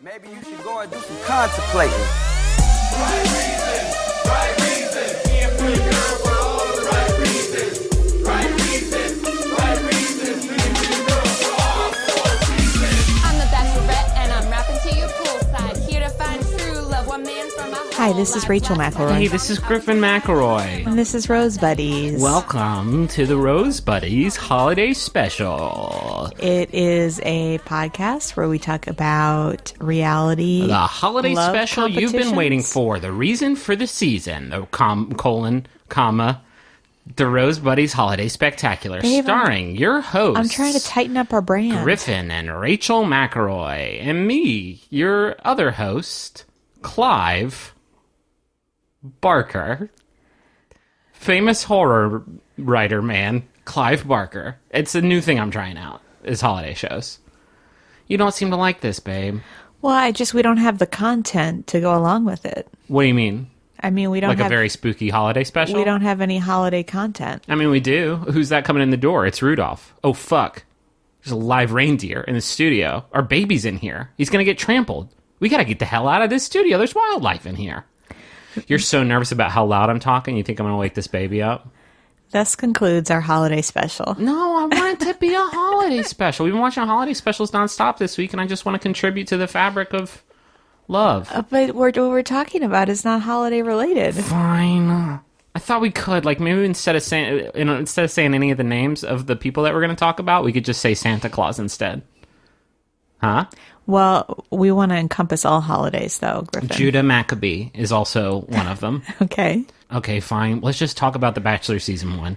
Maybe you should go and do some contemplating. Right reasons, right reasons. Being pretty girl for all the right reasons. Right reasons, right reasons. Being pretty girl for all 4 reasons. I'm the Bachelorette and I'm rapping to you poolside. Here to find true love, one man from my Hi, this is Rachel McElroy. Hey, this is Griffin McElroy. And this is Rose Buddies. Welcome to the Rose Buddies Holiday Special. It is a podcast where we talk about reality. The holiday love special you've been waiting competitions. for. The reason for the season. The the Rose Buddies Holiday Spectacular. Babe, starring your hosts. I'm trying to tighten up our brand. Griffin and Rachel McElroy. And me, your other host, Clive Barker. Famous horror writer man, Clive Barker. It's a new thing I'm trying out, is holiday shows. You don't seem to like this, babe. Well, we don't have the content to go along with it. What do you mean? I mean, we don't Like have a very spooky holiday special? we don't have any holiday content. I mean, we do. Who's that coming in the door? It's Rudolph. Oh, fuck. There's a live reindeer in the studio. Our baby's in here. He's going to get trampled. We got to get the hell out of this studio. There's wildlife in here. You're so nervous about how loud I'm talking, you think I'm going to wake this baby up? Thus concludes our holiday special. No, I want it to be a holiday special. We've been watching holiday specials nonstop this week, and I just want to contribute to the fabric of love. But what we're talking about is not holiday related. Fine. I thought we could, like, maybe instead of saying any of the names of the people that we're going to talk about, we could just say Santa Claus instead. Huh? Well, we want to encompass all holidays, though, Griffin. Judah Maccabee is also one of them. Okay. Okay, fine. Let's just talk about The Bachelor Season 1.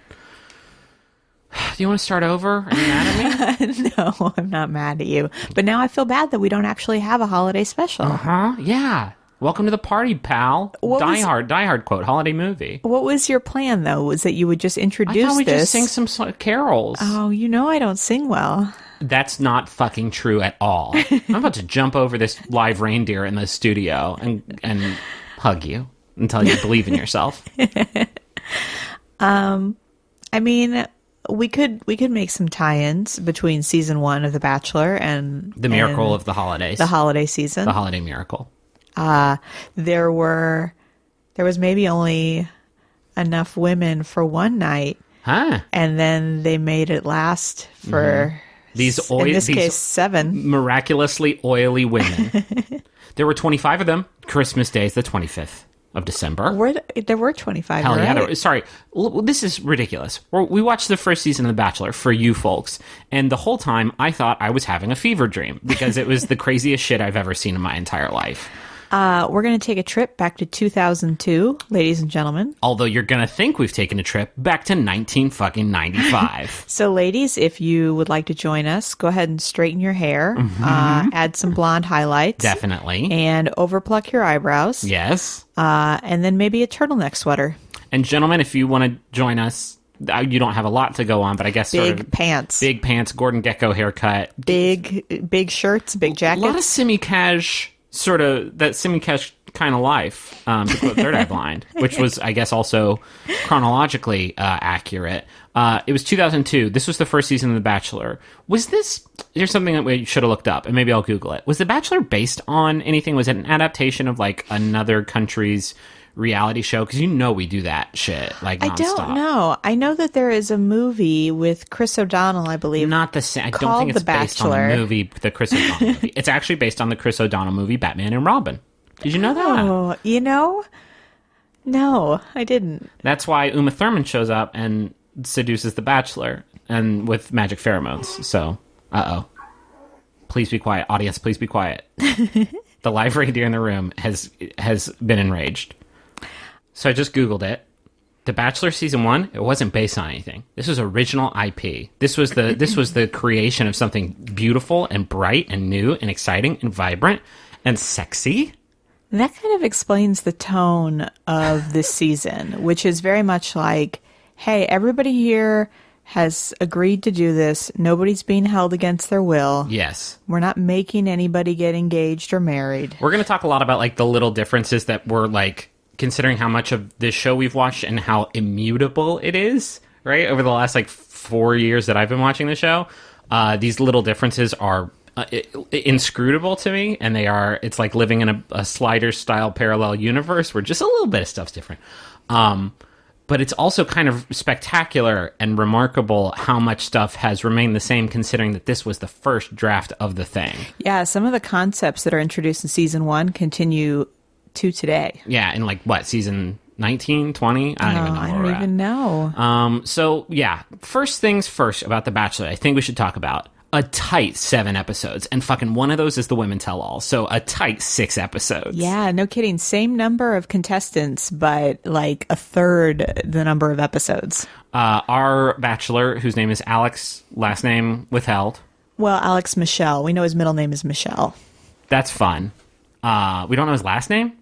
Do you want to start over? Are you mad at me? No, I'm not mad at you. But now I feel bad that we don't actually have a holiday special. Huh? Yeah. Welcome to the party, pal. What was- Die Hard quote, holiday movie. What was your plan, though? Was that you would just I introduce thought we this? just sing some carols. Oh, you know I don't sing well. That's not fucking true at all. I'm about to jump over this live reindeer in the studio and hug you and tell you to believe in yourself. I mean, we could make some tie-ins between season 1 of The Bachelor and The miracle and of the holidays. the holiday season. The holiday miracle. There was maybe only enough women for one night, Huh. and then they made it last for in this case 7. Miraculously oily women. There were 25 of them. Christmas Day is the 25th of December. There were 25. Hell yeah. right? Sorry. This is ridiculous. We watched the first season of The Bachelor for you folks, and the whole time I thought I was having a fever dream because it was the craziest shit I've ever seen in my entire life. We're going to take a trip back to 2002, ladies and gentlemen. Although you're going to think we've taken a trip back to 1995. So, ladies, if you would like to join us, go ahead and straighten your hair, add some blonde highlights. Definitely. And overpluck your eyebrows. Yes. And then maybe a turtleneck sweater. And gentlemen, if you want to join us, you don't have a lot to go on, but I guess sort Big of pants. big pants, Gordon Gekko haircut. Big shirts, big A jackets. lot of semi-cash, sort of that semi-cash kind of life, to quote Third Eye Blind, which was, I guess, also chronologically accurate. It was 2002. This was the first season of The Bachelor. Was this... Here's something that we should have looked up, and maybe I'll Google it. Was The Bachelor based on anything? Was it an adaptation of, like, another country's reality show? Because you know we do that shit, like, nonstop. I don't know. I know that there is a movie with Chris O'Donnell, I believe. Not the same. I don't called think it's The based on the Bachelor. movie, the Chris O'Donnell movie. It's actually based on the Chris O'Donnell movie, Batman and Robin. Did you know that? Oh, you know? No, I didn't. That's why Uma Thurman shows up and seduces the Bachelor, and with magic pheromones. So, please be quiet, audience. Please be quiet. The live reindeer in the room has been enraged. So I just Googled it. The Bachelor season 1, it wasn't based on anything. This was original IP. This was the creation of something beautiful and bright and new and exciting and vibrant and sexy. That kind of explains the tone of this season, which is very much like, hey, everybody here has agreed to do this. Nobody's being held against their will. Yes. We're not making anybody get engaged or married. We're going to talk a lot about, like, the little differences that were, like, considering how much of this show we've watched and how immutable it is, right? Over the last, like, 4 years that I've been watching the show, these little differences are inscrutable to me, and it's like living in a Sliders style parallel universe where just a little bit of stuff's different. But it's also kind of spectacular and remarkable how much stuff has remained the same, considering that this was the first draft of the thing. Yeah, some of the concepts that are introduced in season 1 continue to today. Yeah, in like what, season 19, 20? I don't even know. I don't even know. So yeah, first things first about The Bachelor, I think we should talk about a tight 7 episodes, and fucking one of those is the Women Tell All, so a tight 6 episodes. Yeah, no kidding. Same number of contestants, but like a third the number of episodes. Our Bachelor, whose name is Alex, last name withheld. Well, Alex Michelle. We know his middle name is Michelle. That's fun. We don't know his last name?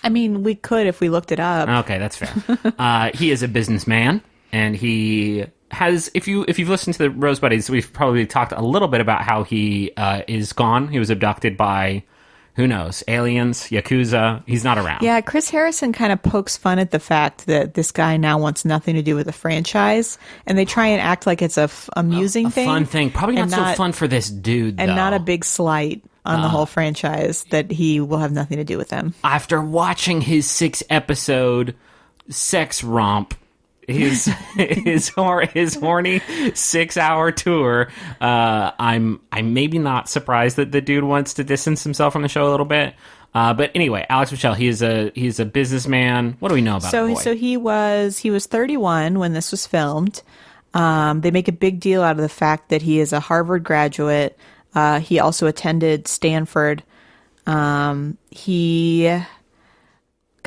I mean, we could if we looked it up. Okay, that's fair. He is a businessman, and he has, if you've listened to the Rose Buddies, we've probably talked a little bit about how he is gone. He was abducted by, who knows, aliens, Yakuza. He's not around. Yeah, Chris Harrison kind of pokes fun at the fact that this guy now wants nothing to do with the franchise, and they try and act like it's a amusing thing. Fun thing. Probably not so fun for this dude, and though. not a big slight on the whole franchise that he will have nothing to do with them. After watching his 6-episode sex romp, his horny 6-hour tour, I'm maybe not surprised that the dude wants to distance himself from the show a little bit. But anyway, Alex Michelle, he's a businessman. What do we know about the boy? So he was 31 when this was filmed. They make a big deal out of the fact that he is a Harvard graduate. He also attended Stanford. He's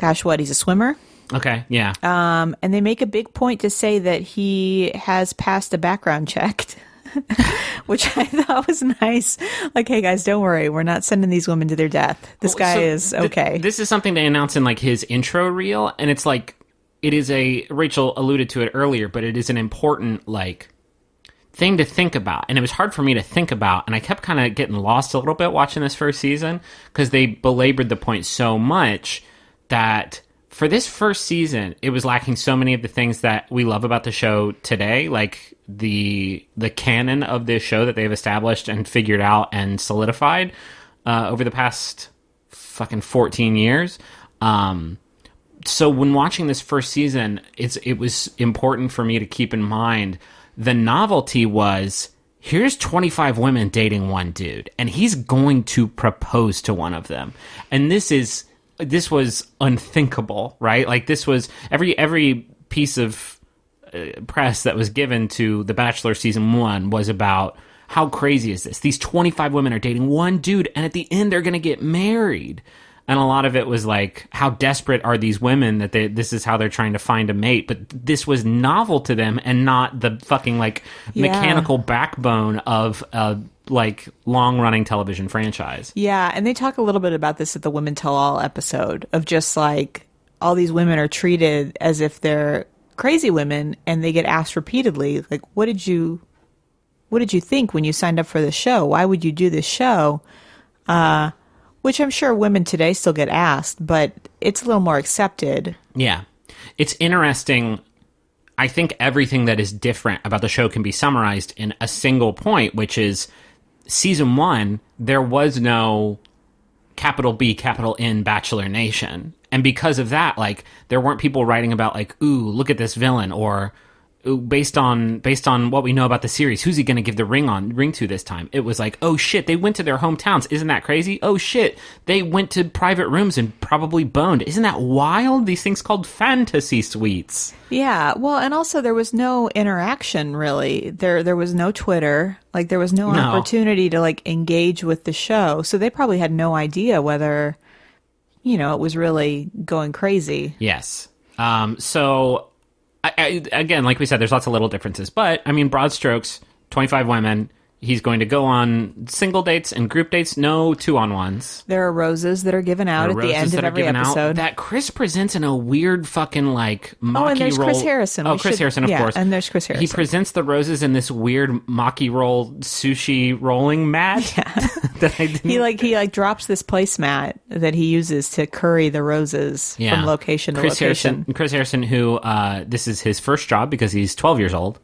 a swimmer. Okay, yeah. And they make a big point to say that he has passed a background check, which I thought was nice. Like, hey guys, don't worry, we're not sending these women to their death. This guy is okay. This is something they announce in like his intro reel, and it's like, it is Rachel alluded to it earlier, but it is an important like thing to think about, and it was hard for me to think about, and I kept kind of getting lost a little bit watching this first season because they belabored the point so much that for this first season, it was lacking so many of the things that we love about the show today, like the canon of this show that they've established and figured out and solidified over the past fucking 14 years. So when watching this first season, it was important for me to keep in mind the novelty was, here's 25 women dating one dude, and he's going to propose to one of them. And this was unthinkable, right? Like, this was every piece of press that was given to The Bachelor season 1 was about how crazy is this? These 25 women are dating one dude, and at the end they're going to get married. And a lot of it was like, how desperate are these women that this is how they're trying to find a mate? But this was novel to them and not the fucking like mechanical backbone of a like long running television franchise. Yeah. And they talk a little bit about this at the Women Tell All episode of just like all these women are treated as if they're crazy women, and they get asked repeatedly, like, what did you think when you signed up for the show? Why would you do this show? Which I'm sure women today still get asked, but it's a little more accepted. Yeah. It's interesting. I think everything that is different about the show can be summarized in a single point, which is season 1, there was no capital B, capital N Bachelor Nation. And because of that, like, there weren't people writing about like, ooh, look at this villain, or based on what we know about the series, who's he going to give the ring to this time? It was like, oh shit, they went to their hometowns. Isn't that crazy? Oh shit, they went to private rooms and probably boned. Isn't that wild? These things called fantasy suites. Yeah, well, and also there was no interaction really. There was no Twitter. Like, there was no opportunity to like engage with the show. So they probably had no idea whether, it was really going crazy. Yes. So again, like we said, there's lots of little differences, but I mean, broad strokes, 25 women. He's going to go on single dates and group dates, no 2-on-1s. There are roses that are given out at the end of every episode. That Chris presents in a weird fucking like mocky roll. Oh, and there's Chris Harrison. Harrison, of course. And there's Chris Harrison. He presents the roses in this weird mocky roll sushi rolling mat. Yeah. That I didn't... He drops this placemat that he uses to curry the roses from location to location. Chris Harrison, who this is his first job because he's 12 years old.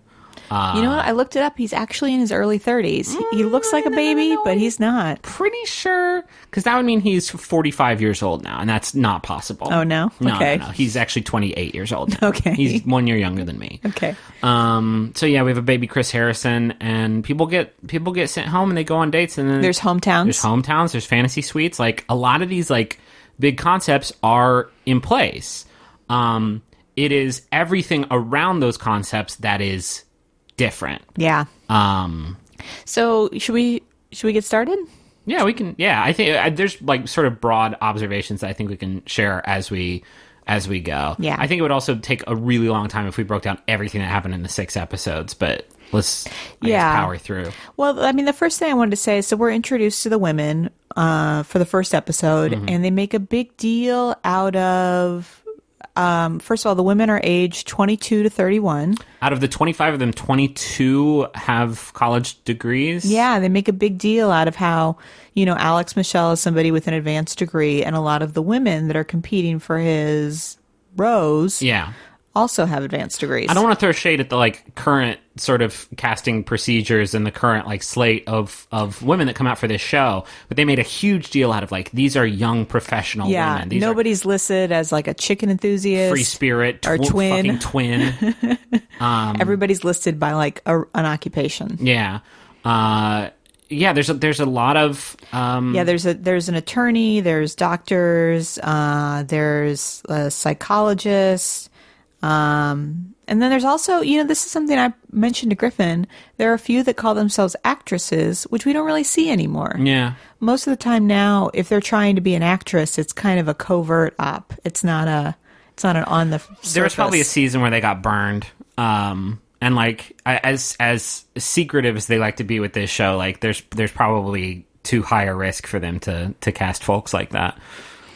You know what? I looked it up. He's actually in his early 30s. He looks like a baby, but he's not. Pretty sure, because that would mean he's 45 years old now, and that's not possible. Oh, no? Okay. No. He's actually 28 years old now. Okay. He's 1 year younger than me. Okay. So yeah, we have a baby Chris Harrison, and people get sent home and they go on dates, and then There's hometowns. there's fantasy suites. Like a lot of these like big concepts are in place. It is everything around those concepts that is different. Yeah. So should we get started? Yeah, we can. Yeah, I think there's like sort of broad observations that I think we can share as we go. Yeah. I think it would also take a really long time if we broke down everything that happened in the 6 episodes, but let's I guess, power through. Well, I mean, the first thing I wanted to say is, so we're introduced to the women for the first episode, and they make a big deal out of, first of all, the women are aged 22 to 31. Out of the 25 of them, 22 have college degrees. Yeah, they make a big deal out of how, Alex Michelle is somebody with an advanced degree, and a lot of the women that are competing for his rows Yeah. also have advanced degrees. I don't want to throw shade at the like current sort of casting procedures and the current like slate of women that come out for this show, but they made a huge deal out of like these are young professional women. These nobody's listed as like a chicken enthusiast, free spirit, or twin. fucking twin. Everybody's listed by like an occupation. Yeah. Yeah, there's a lot of there's an attorney, there's doctors, there's a psychologist, and then there's also, this is something I mentioned to Griffin, there are a few that call themselves actresses, which we don't really see anymore. Yeah. Most of the time now, if they're trying to be an actress, it's kind of a covert op. It's not an on the surface. There was probably a season where they got burned. And like as secretive as they like to be with this show, like there's probably too high a risk for them to cast folks like that.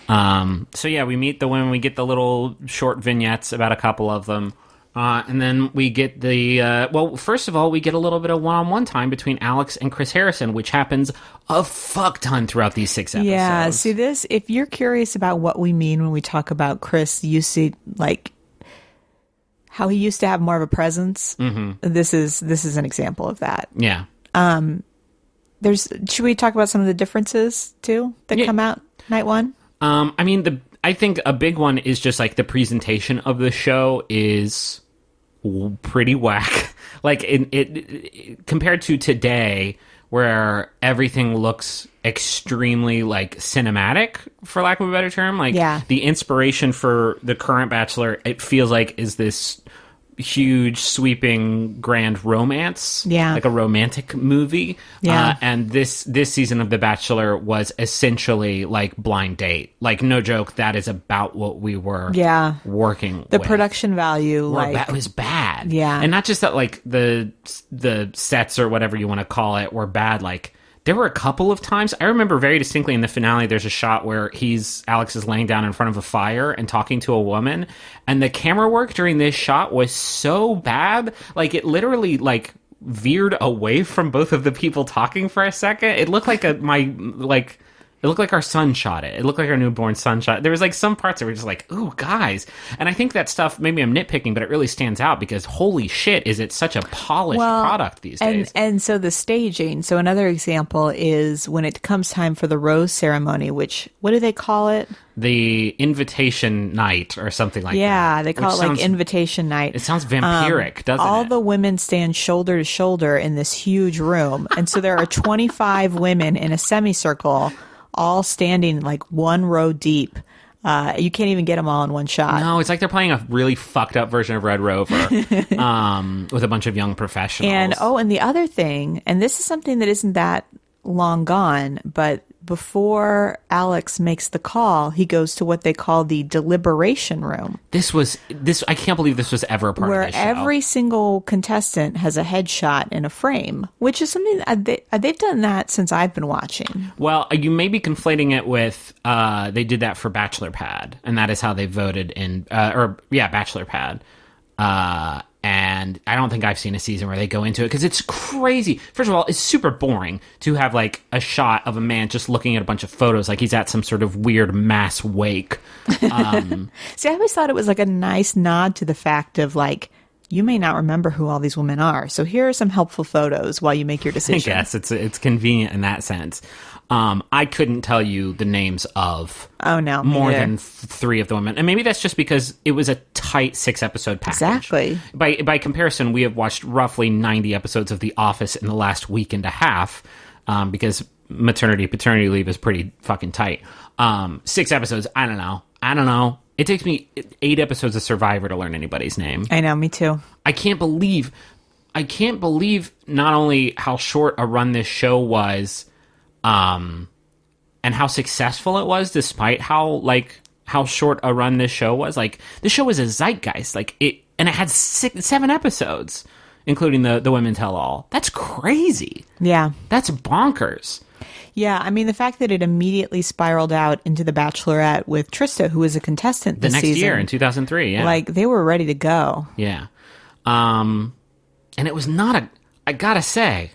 So yeah, we meet the women, we get the little short vignettes about a couple of them, and then we get the first of all, we get a little bit of one-on-one time between Alex and Chris Harrison, which happens a fuck ton throughout these 6 episodes. Yeah, see this, if you're curious about what we mean when we talk about Chris, you see like how he used to have more of a presence. Mm-hmm. This is an example of that. Yeah. Should we talk about some of the differences too that come out night one? I think a big one is just like the presentation of the show is pretty whack. Like it compared to today, where everything looks extremely like cinematic, for lack of a better term. Like the inspiration for the current Bachelor, it feels like is this huge sweeping grand romance, like a romantic movie. And this season of The Bachelor was essentially like Blind Date. Like no joke, that is about what we were working the with. production value was bad. And not just that like the sets or whatever you want to call it were bad, like there were a couple of times, I remember very distinctly in the finale, there's a shot where Alex is laying down in front of a fire and talking to a woman, and the camera work during this shot was so bad, like it literally like veered away from both of the people talking for a second. It looked like it looked like our son shot it. It looked like our newborn son shot it. There was like some parts that were just like, ooh, guys. And I think that stuff, maybe I'm nitpicking, but it really stands out because holy shit, is it such a polished product these days. And so the staging. So another example is when it comes time for the rose ceremony, which, what do they call it? The invitation night or something like that. Yeah, they call it like invitation night. It sounds vampiric, doesn't it? All the women stand shoulder to shoulder in this huge room. And so there are 25 women in a semicircle, all standing like one row deep. You can't even get them all in one shot. No, it's like they're playing a really fucked up version of Red Rover with a bunch of young professionals. And the other thing, and this is something that isn't that long gone, but before Alex makes the call, he goes to what they call the deliberation room. I can't believe this was ever a part of this show. Where every single contestant has a headshot in a frame, which is something they've done that since I've been watching. Well, you may be conflating it with they did that for Bachelor Pad, and that is how they voted in Bachelor Pad. And I don't think I've seen a season where they go into it because it's crazy. First of all, it's super boring to have like a shot of a man just looking at a bunch of photos like he's at some sort of weird mass wake. See, I always thought it was like a nice nod to the fact of like you may not remember who all these women are. So here are some helpful photos while you make your I decision. guess it's convenient in that sense. I couldn't tell you the names of Oh, no. me more neither. than 3 of the women, and maybe that's just because it was a tight 6-episode package. Exactly. By comparison, we have watched roughly 90 episodes of The Office in the last week and a half, because maternity paternity leave is pretty fucking tight. 6 episodes, I don't know. It takes me 8 episodes of Survivor to learn anybody's name. I know, me too. I can't believe not only how short a run this show was, and how successful it was, despite how short a run this show was. Like, the show was a zeitgeist. It had 7 episodes, including the Women Tell All. That's crazy. Yeah. That's bonkers. Yeah, I mean, the fact that it immediately spiraled out into The Bachelorette with Trista, who was a contestant The this next season. year in 2003, yeah. Like, they were ready to go. Yeah. And it was I gotta say,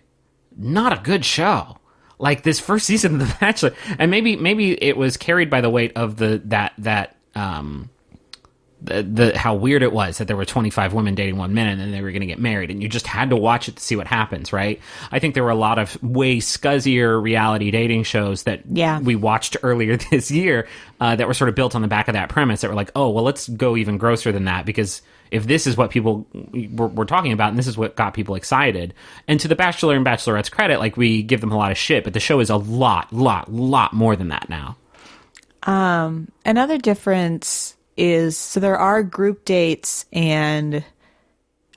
not a good show. Like, this first season of The Bachelor, and maybe it was carried by the weight of the how weird it was that there were 25 women dating one man and then they were going to get married, and you just had to watch it to see what happens, right? I think there were a lot of way scuzzier reality dating shows that we watched earlier this year that were sort of built on the back of that premise, that were like, oh, well, let's go even grosser than that, because if this is what people were talking about, and this is what got people excited. And to The Bachelor and Bachelorette's credit, like, we give them a lot of shit, but the show is a lot more than that now. Another difference is, so there are group dates, and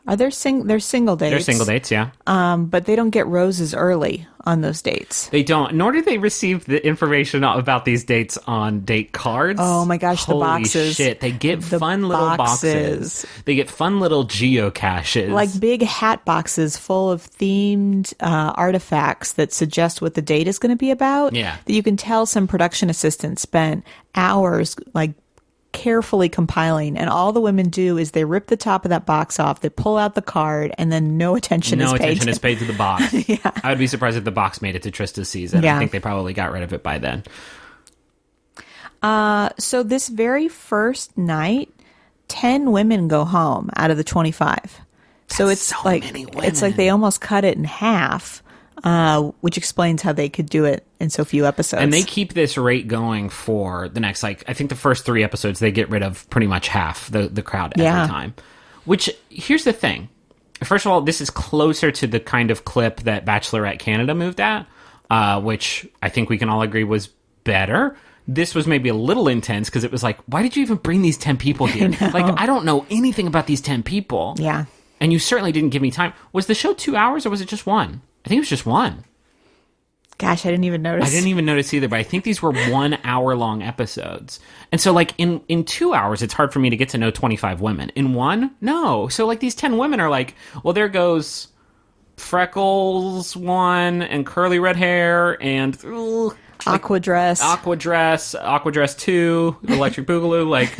are there there's single dates? They're single dates, yeah. But they don't get roses early on those dates. They don't, nor do they receive the information about these dates on date cards. Oh my gosh, the Holy boxes. shit, they get The fun little boxes. They get fun little geocaches. Like big hat boxes full of themed artifacts that suggest what the date is going to be about. Yeah. That you can tell some production assistant spent hours, like, carefully compiling, and all the women do is they rip the top of that box off, they pull out the card, and then no attention is paid to the box. Yeah. I would be surprised if the box made it to Trista's season. Yeah. I think they probably got rid of it by then. So this very first night, 10 women go home out of the 25. So it's so like many women. it's like they almost cut it in half, which explains how they could do it in so few episodes. And they keep this rate going for the next, like, I think the first 3 episodes, they get rid of pretty much half the crowd every time. Which, here's the thing. First of all, this is closer to the kind of clip that Bachelorette Canada moved at, which I think we can all agree was better. This was maybe a little intense, because it was like, why did you even bring these 10 people here? Like, I don't know anything about these 10 people. Yeah. And you certainly didn't give me time. Was the show 2 hours, or was it just 1? I think it was just 1. Gosh, I didn't even notice. I didn't even notice either, but I think these were 1 hour long episodes. And so, like, in 2 hours, it's hard for me to get to know 25 women. In 1, no. So, like, these 10 women are like, well, there goes Freckles 1, and curly red hair, and Aqua dress. Aqua Dress 2, Electric Boogaloo. Like,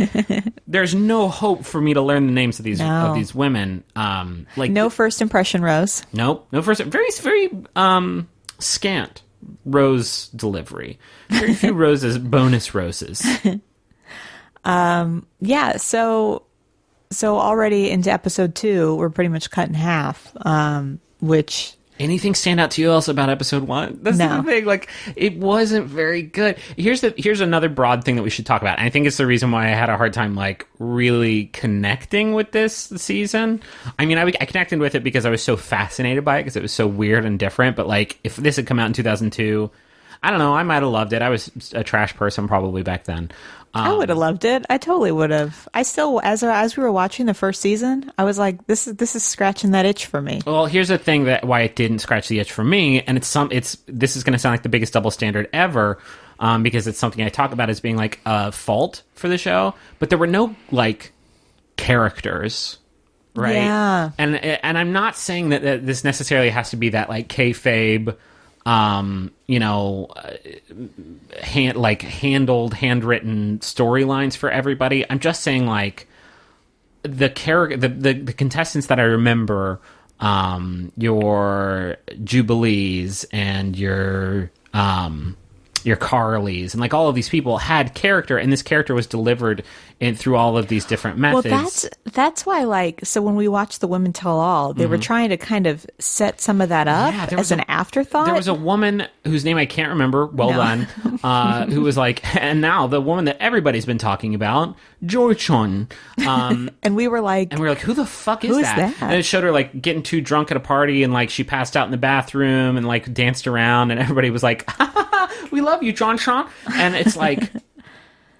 there's no hope for me to learn the names of these women. Like, no first impression rose. Nope. No first. Very, very scant rose delivery. Very few roses, bonus roses. Yeah, so already into episode 2, we're pretty much cut in half, which... Anything stand out to you else about episode 1? That's No. the thing. Like, it wasn't very good. Here's another broad thing that we should talk about. And I think it's the reason why I had a hard time, like, really connecting with this season. I mean, I connected with it because I was so fascinated by it, because it was so weird and different. But, like, if this had come out in 2002, I don't know, I might have loved it. I was a trash person probably back then. I would have loved it. I totally would have. I still, as we were watching the first season, I was like, this is scratching that itch for me. Well, here's the thing that why it didn't scratch the itch for me, and this is going to sound like the biggest double standard ever, because it's something I talk about as being like a fault for the show, but there were no, like, characters, right? Yeah. And I'm not saying that this necessarily has to be that, like, kayfabe, handwritten storylines for everybody. I'm just saying, like, the contestants that I remember, your Jubilees and your your Carlys, and like all of these people had character, and this character was delivered in through all of these different methods. Well, that's why, like, so when we watched The Women Tell All, they were trying to kind of set some of that up Yeah, there as was an afterthought. There was a woman whose name I can't remember. Well done. Who was like, and now the woman that everybody's been talking about, Joy Chun. and we were like, Who the fuck is Who is that? that? And it showed her like getting too drunk at a party, and like she passed out in the bathroom and like danced around, and everybody was like, "We love you, John Sean." And it's like,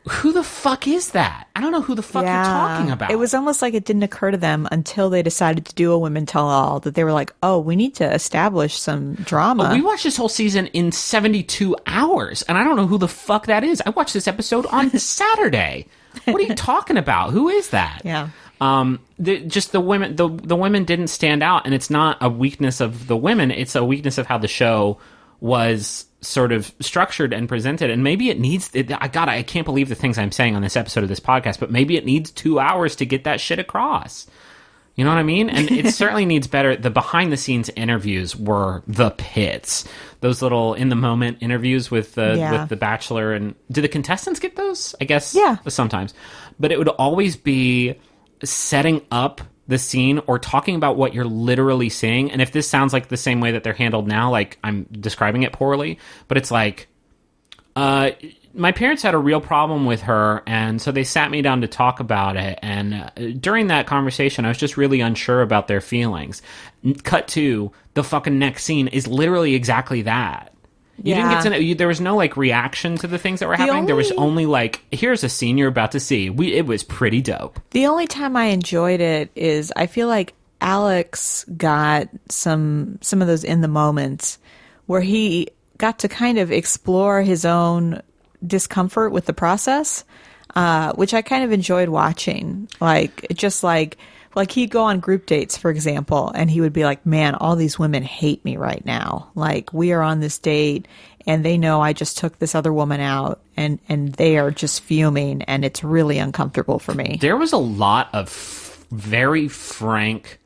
who the fuck is that? I don't know who the fuck you're talking about. It was almost like it didn't occur to them until they decided to do a Women Tell All that they were like, oh, we need to establish some drama. We watched this whole season in 72 hours, and I don't know who the fuck that is. I watched this episode on Saturday. What are you talking about? Who is that? Yeah. The women, the women didn't stand out, and it's not a weakness of the women. It's a weakness of how the show was sort of structured and presented. And maybe it needs, I can't believe the things I'm saying on this episode of this podcast, but maybe it needs 2 hours to get that shit across. You know what I mean? And it certainly needs better. The behind the scenes interviews were the pits. Those little in the moment interviews with the Bachelor, and do the contestants get those? I guess sometimes. But it would always be setting up the scene or talking about what you're literally seeing. And if this sounds like the same way that they're handled now, like I'm describing it poorly, but it's like, my parents had a real problem with her, and so they sat me down to talk about it. And during that conversation, I was just really unsure about their feelings. Cut to the fucking next scene is literally exactly that. You didn't get to know, there was no like reaction to the things that were happening. There was only like, here's a scene you're about to see. It was pretty dope. The only time I enjoyed it is I feel like Alex got some of those in the moments where he got to kind of explore his own discomfort with the process, which I kind of enjoyed watching. Like, just like he'd go on group dates, for example, and he would be like, man, all these women hate me right now. Like, we are on this date and they know I just took this other woman out, and they are just fuming, and it's really uncomfortable for me. There was a lot of very frank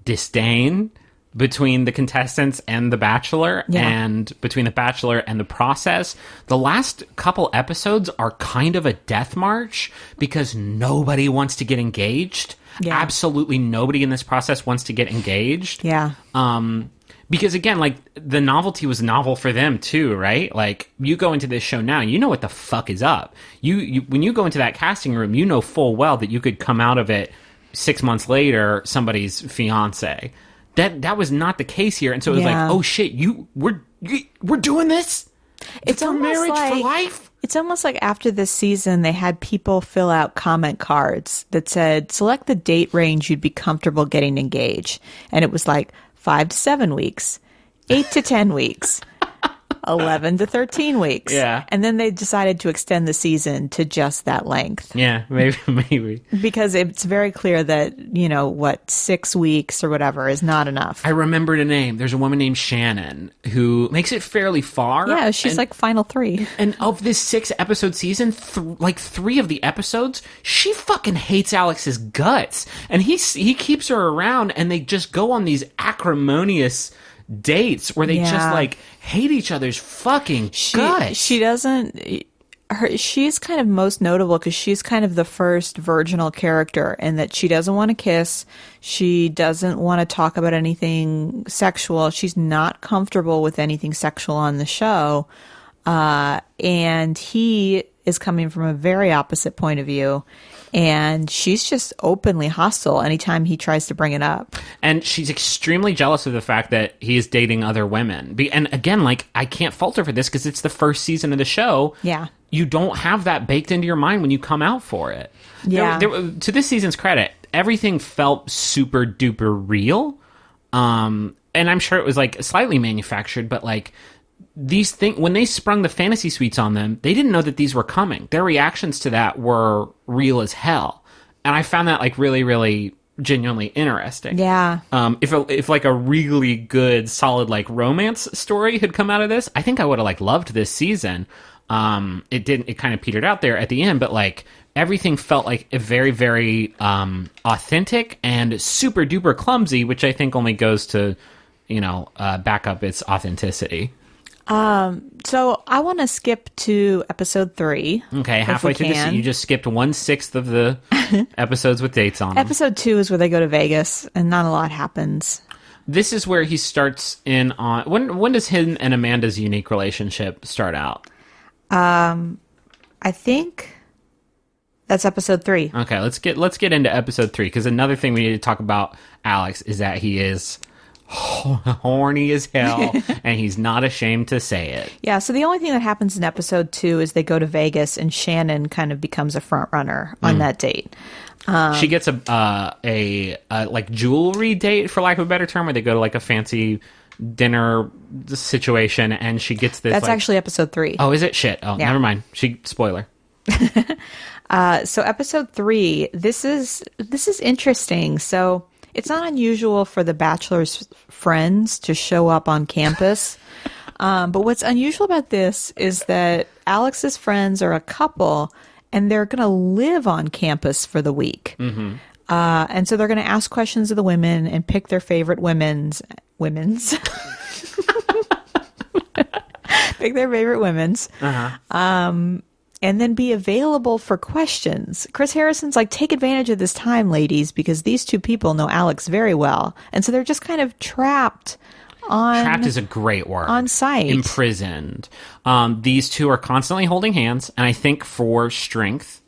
disdain between the contestants and The Bachelor, and between The Bachelor and the process. The last couple episodes are kind of a death march because nobody wants to get engaged. Yeah. Absolutely nobody in this process wants to get engaged. Yeah. Because again, like, the novelty was novel for them too, right? Like, you go into this show now, you know what the fuck is up. You when you go into that casting room, you know full well that you could come out of it 6 months later somebody's fiance. That was not the case here, and so it was like, oh shit, we're doing this. It's for almost marriage like, for life. It's almost like after this season, they had people fill out comment cards that said, select the date range you'd be comfortable getting engaged, and it was like 5 to 7 weeks, 8 to 10 weeks, 11 to 13 weeks. Yeah. And then they decided to extend the season to just that length. Yeah, maybe. Because it's very clear that, 6 weeks or whatever is not enough. I remembered a name. There's a woman named Shannon who makes it fairly far. Yeah, she's like final 3. And of this 6-episode season, 3 of the episodes, she fucking hates Alex's guts. And he keeps her around, and they just go on these acrimonious dates where they just like hate each other's fucking guts. She doesn't. She's kind of most notable because she's kind of the first virginal character, in that she doesn't want to kiss. She doesn't want to talk about anything sexual. She's not comfortable with anything sexual on the show. And he is coming from a very opposite point of view. And she's just openly hostile anytime he tries to bring it up. And she's extremely jealous of the fact that he is dating other women. And again, like, I can't fault her for this because it's the first season of the show. Yeah. You don't have that baked into your mind when you come out for it. Yeah. To this season's credit, everything felt super duper real. And I'm sure it was like slightly manufactured, but like, these things, when they sprung the fantasy suites on them, they didn't know that these were coming. Their reactions to that were real as hell. And I found that like really, really genuinely interesting. Yeah. If like a really good, solid like romance story had come out of this, I think I would have like loved this season. It kind of petered out there at the end, but like everything felt like a very, very authentic and super duper clumsy, which I think only goes to, back up its authenticity. So I want to skip to episode 3. Okay, if halfway we through this, can. you just skipped 1/6 of the episodes with dates on them. Episode 2 is where they go to Vegas, and not a lot happens. This is where he starts in on... When does him and Amanda's unique relationship start out? I think that's episode 3. Okay, let's get into episode 3, because another thing we need to talk about Alex is that he is horny as hell, and he's not ashamed to say it. Yeah, so the only thing that happens in episode 2 is they go to Vegas, and Shannon kind of becomes a front runner on that date. She gets a like jewelry date, for lack of a better term, where they go to like a fancy dinner situation, and she gets this. That's like, actually episode 3. Oh, is it? Shit. Oh, Yeah. never mind. Spoiler. So episode 3, this is interesting. So it's not unusual for the Bachelor's friends to show up on campus. But what's unusual about this is that Alex's friends are a couple, and they're going to live on campus for the week. Mm-hmm. And so they're going to ask questions of the women and pick their favorite women's. Pick their favorite women's. And then be available for questions. Chris Harrison's like, take advantage of this time, ladies, because these two people know Alex very well. And so they're just kind of trapped on... Trapped is a great word. On site. Imprisoned. These two are constantly holding hands, and I think for strength,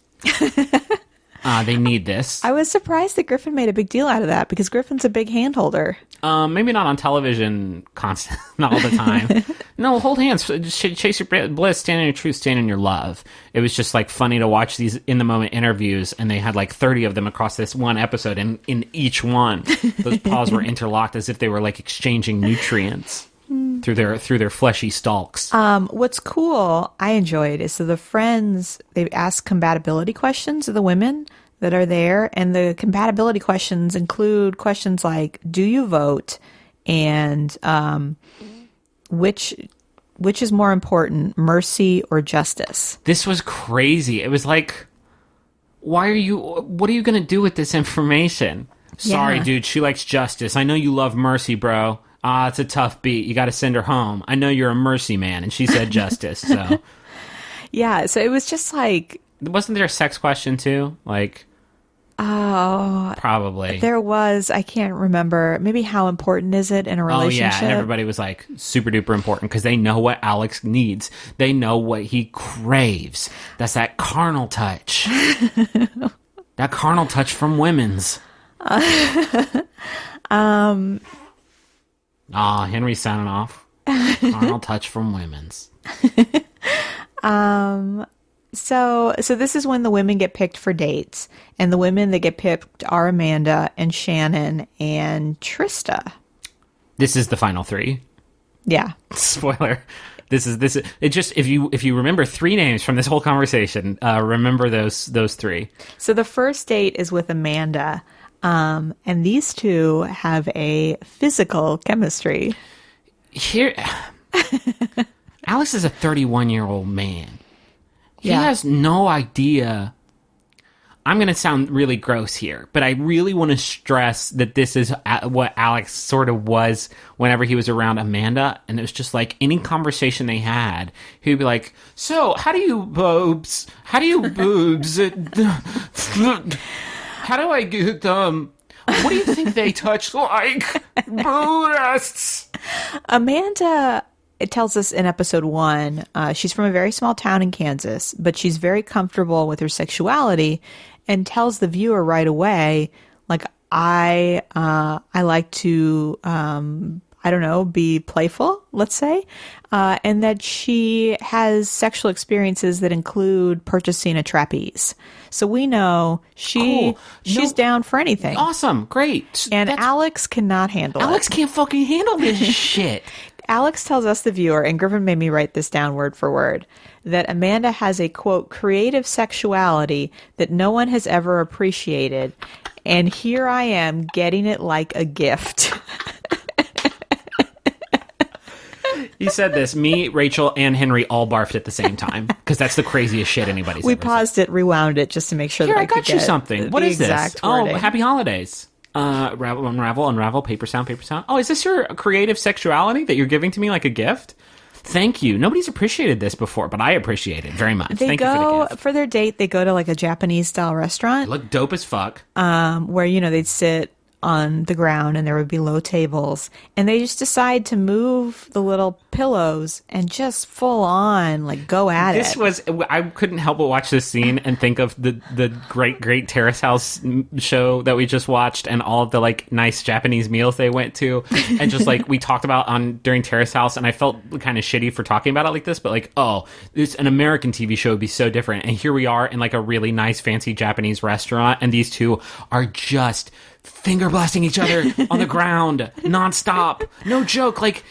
they need this. I was surprised that Griffin made a big deal out of that, because Griffin's a big hand holder. Maybe not on television constant, not all the time. No, hold hands. Just chase your bliss, stand in your truth, stand in your love. It was just like funny to watch these in the moment interviews, and they had like 30 of them across this one episode, and in each one, those paws were interlocked as if they were like exchanging nutrients through their fleshy stalks. What's cool, I enjoyed, is so the friends, they ask compatibility questions of the women that are there, and the compatibility questions include questions like, do you vote, and which is more important, mercy or justice? This was crazy. It was like, what are you going to do with this information? Sorry, Yeah. dude, she likes justice. I know you love mercy, bro. It's a tough beat. You got to send her home. I know you're a mercy man. And she said justice, so. Yeah, so it was just like, Wasn't there a sex question, too? Like, probably. there was, I can't remember, maybe how important is it in a Oh, relationship? yeah, and everybody was like super duper important because they know what Alex needs. They know what he craves. That's that carnal touch. That carnal touch from women's. Henry's signing off. Carnal touch from women's. So this is when the women get picked for dates, and the women that get picked are Amanda and Shannon and Trista. This is the final 3. Yeah. Spoiler. This is it. Just if you remember 3 names from this whole conversation, remember those 3. So the first date is with Amanda, and these two have a physical chemistry. Here, Alex is a 31-year-old man. He Yeah. has no idea. I'm going to sound really gross here, but I really want to stress that this is what Alex sort of was whenever he was around Amanda. And it was just like any conversation they had, he would be like, so how do you boobs? How do you boobs? How do I get them? What do you think they touch like? Breasts. Amanda, it tells us in episode 1, she's from a very small town in Kansas, but she's very comfortable with her sexuality and tells the viewer right away, like, I like to, I don't know, be playful, let's say, and that she has sexual experiences that include purchasing a trapeze. So we know Cool. she's No- down for anything. Awesome. Great. And That's- Alex cannot handle it. Alex can't fucking handle this shit. Alex tells us, the viewer, and Griffin made me write this down word for word, that Amanda has a, quote, creative sexuality that no one has ever appreciated. And here I am getting it like a gift. He said this. Me, Rachel, and Henry all barfed at the same time because that's the craziest shit anybody's We ever said. paused it, rewound it just to make sure Here, that I could got you get something. What the is this? exact Oh, wording. happy holidays. Unravel, paper sound, paper sound. Oh, is this your creative sexuality that you're giving to me like a gift? Thank you. Nobody's appreciated this before, but I appreciate it very much. They Thank you for the go gift. for their date. They go to like a Japanese style restaurant Look dope as fuck. where they'd sit on the ground and there would be low tables, and they just decide to move the little pillows and just full on like go at This it. was, I couldn't help but watch this scene and think of the great Terrace House show that we just watched and all of the like nice Japanese meals they went to. And just like we talked about during Terrace House, and I felt kind of shitty for talking about it like this, but like, oh, this an American TV show would be so different. And here we are in like a really nice fancy Japanese restaurant, and these two are just finger blasting each other on the ground nonstop. No joke. Like,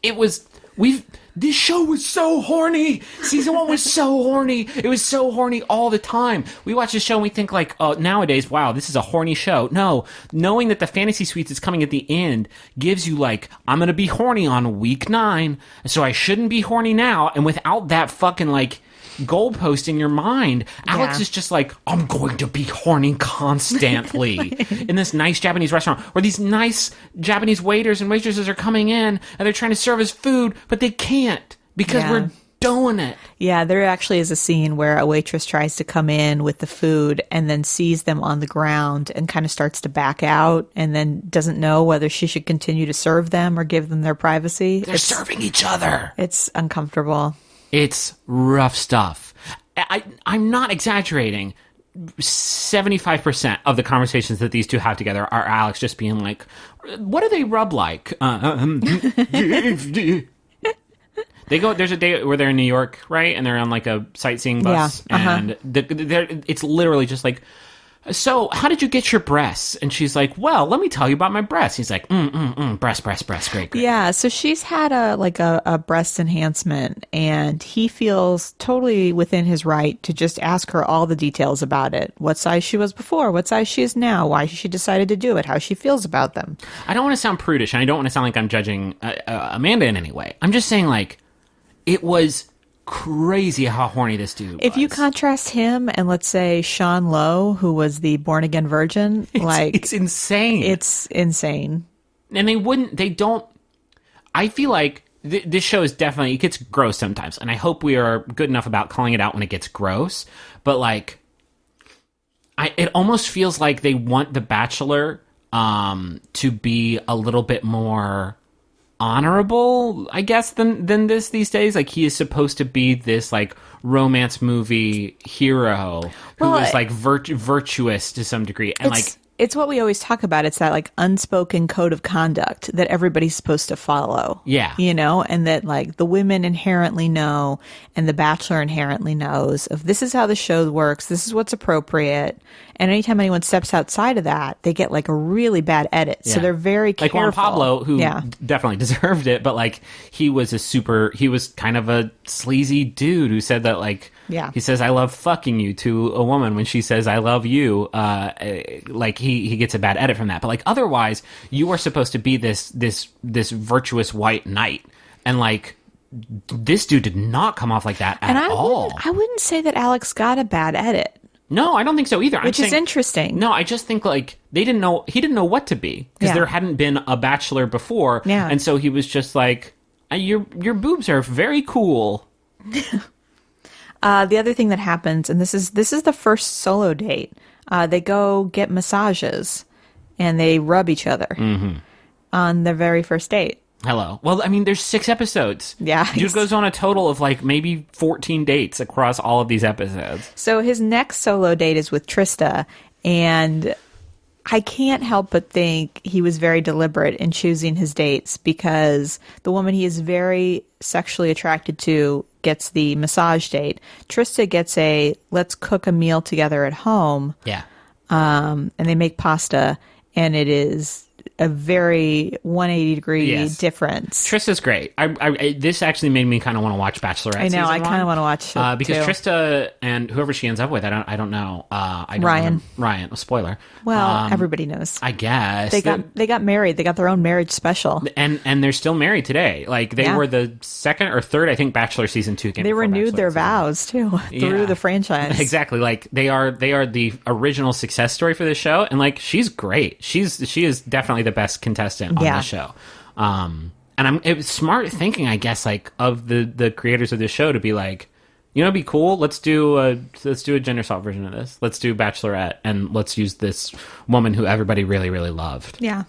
this show was so horny. Season 1 was so horny. It was so horny all the time. We watch this show and we think like, oh, nowadays, wow, this is a horny show. No, knowing that the Fantasy Suites is coming at the end gives you like, I'm going to be horny on week 9, so I shouldn't be horny now. And without that fucking like goalpost in your mind, Alex Yeah. is just like, I'm going to be horny constantly in this nice Japanese restaurant where these nice Japanese waiters and waitresses are coming in and they're trying to serve us food, but they can't because Yeah. we're doing it. Yeah, there actually is a scene where a waitress tries to come in with the food and then sees them on the ground and kind of starts to back out and then doesn't know whether she should continue to serve them or give them their privacy. They're serving each other. It's uncomfortable. It's rough stuff. I'm not exaggerating. 75% of the conversations that these two have together are Alex just being like, what do they rub like? They go. There's a day where they're in New York, right? And they're on like a sightseeing bus, Yeah, and it's literally just like, so how did you get your breasts? And she's like, well, let me tell you about my breasts. He's like, breast, great. Yeah, so she's had a breast enhancement, and he feels totally within his right to just ask her all the details about it. What size she was before, what size she is now, why she decided to do it, how she feels about them. I don't want to sound prudish, and I don't want to sound like I'm judging Amanda in any way. I'm just saying, like, it was crazy how horny this dude was. If you contrast him and let's say Sean Lowe, who was the born again virgin, it's insane. It's insane. And they don't, I feel like this show is definitely, it gets gross sometimes, and I hope we are good enough about calling it out when it gets gross, but like, it almost feels like they want The Bachelor to be a little bit more honorable, I guess, than this these days. Like, he is supposed to be this like romance movie hero who is like virtuous to some degree, and It's what we always talk about. It's that like unspoken code of conduct that everybody's supposed to follow. Yeah. And that like the women inherently know and the Bachelor inherently knows of this is how the show works. This is what's appropriate. And anytime anyone steps outside of that, they get like a really bad edit. So Yeah. they're very careful. Like Juan Pablo, who Yeah. definitely deserved it, but like he was kind of a sleazy dude who said that like, Yeah. he says, I love fucking you to a woman when she says, I love you. Like he gets a bad edit from that. But like otherwise, you are supposed to be this virtuous white knight. And like, this dude did not come off like that at And all. I wouldn't say that Alex got a bad edit, No, I don't think so either. which is interesting. No, I just think like he didn't know what to be because Yeah. there hadn't been a Bachelor before. Yeah. And so he was just like, your boobs are very cool. The other thing that happens, and this is the first solo date, they go get massages and they rub each other on their very first date. Hello. Well, I mean, there's 6 episodes. Yeah. Dude goes on a total of like maybe 14 dates across all of these episodes. So his next solo date is with Trista, and I can't help but think he was very deliberate in choosing his dates because the woman he is very sexually attracted to gets the massage date. Trista gets a let's cook a meal together at home, Yeah. and they make pasta, and it is a very 180-degree Yes. difference. Trista's great. This actually made me kind of want to watch Bachelorette. I know. I season kind of one. want to watch it because too. Trista and whoever she ends up with, I don't know. I don't Ryan. remember. Ryan. A spoiler. Well, everybody knows. I guess They got married. They got their own marriage special. and they're still married today. Like they Yeah. were the second or third, I think, Bachelor season 2 came. They before renewed their Bachelorette season vows too through Yeah. the franchise. Exactly. Like they are the original success story for this show, and like she's great. She is definitely the best contestant on Yeah. the show. it was smart thinking, I guess, like of the creators of this show to be like, you know, it'd be cool. Let's do a gender swap version of this. Let's do Bachelorette, and let's use this woman who everybody really, really loved. Yeah.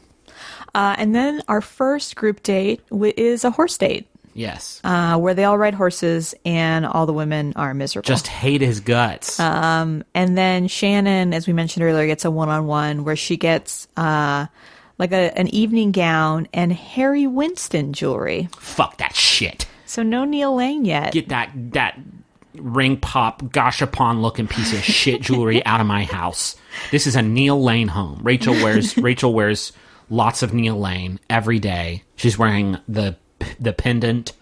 And then our first group date is a horse date. Yes. Where they all ride horses and all the women are miserable. Just hate his guts. And then Shannon, as we mentioned earlier, gets a one-on-one where she gets like an evening gown and Harry Winston jewelry. Fuck that shit. So no Neil Lane yet. Get that ring pop gashapon looking piece of shit jewelry out of my house. This is a Neil Lane home. Rachel wears lots of Neil Lane every day. She's wearing the pendant,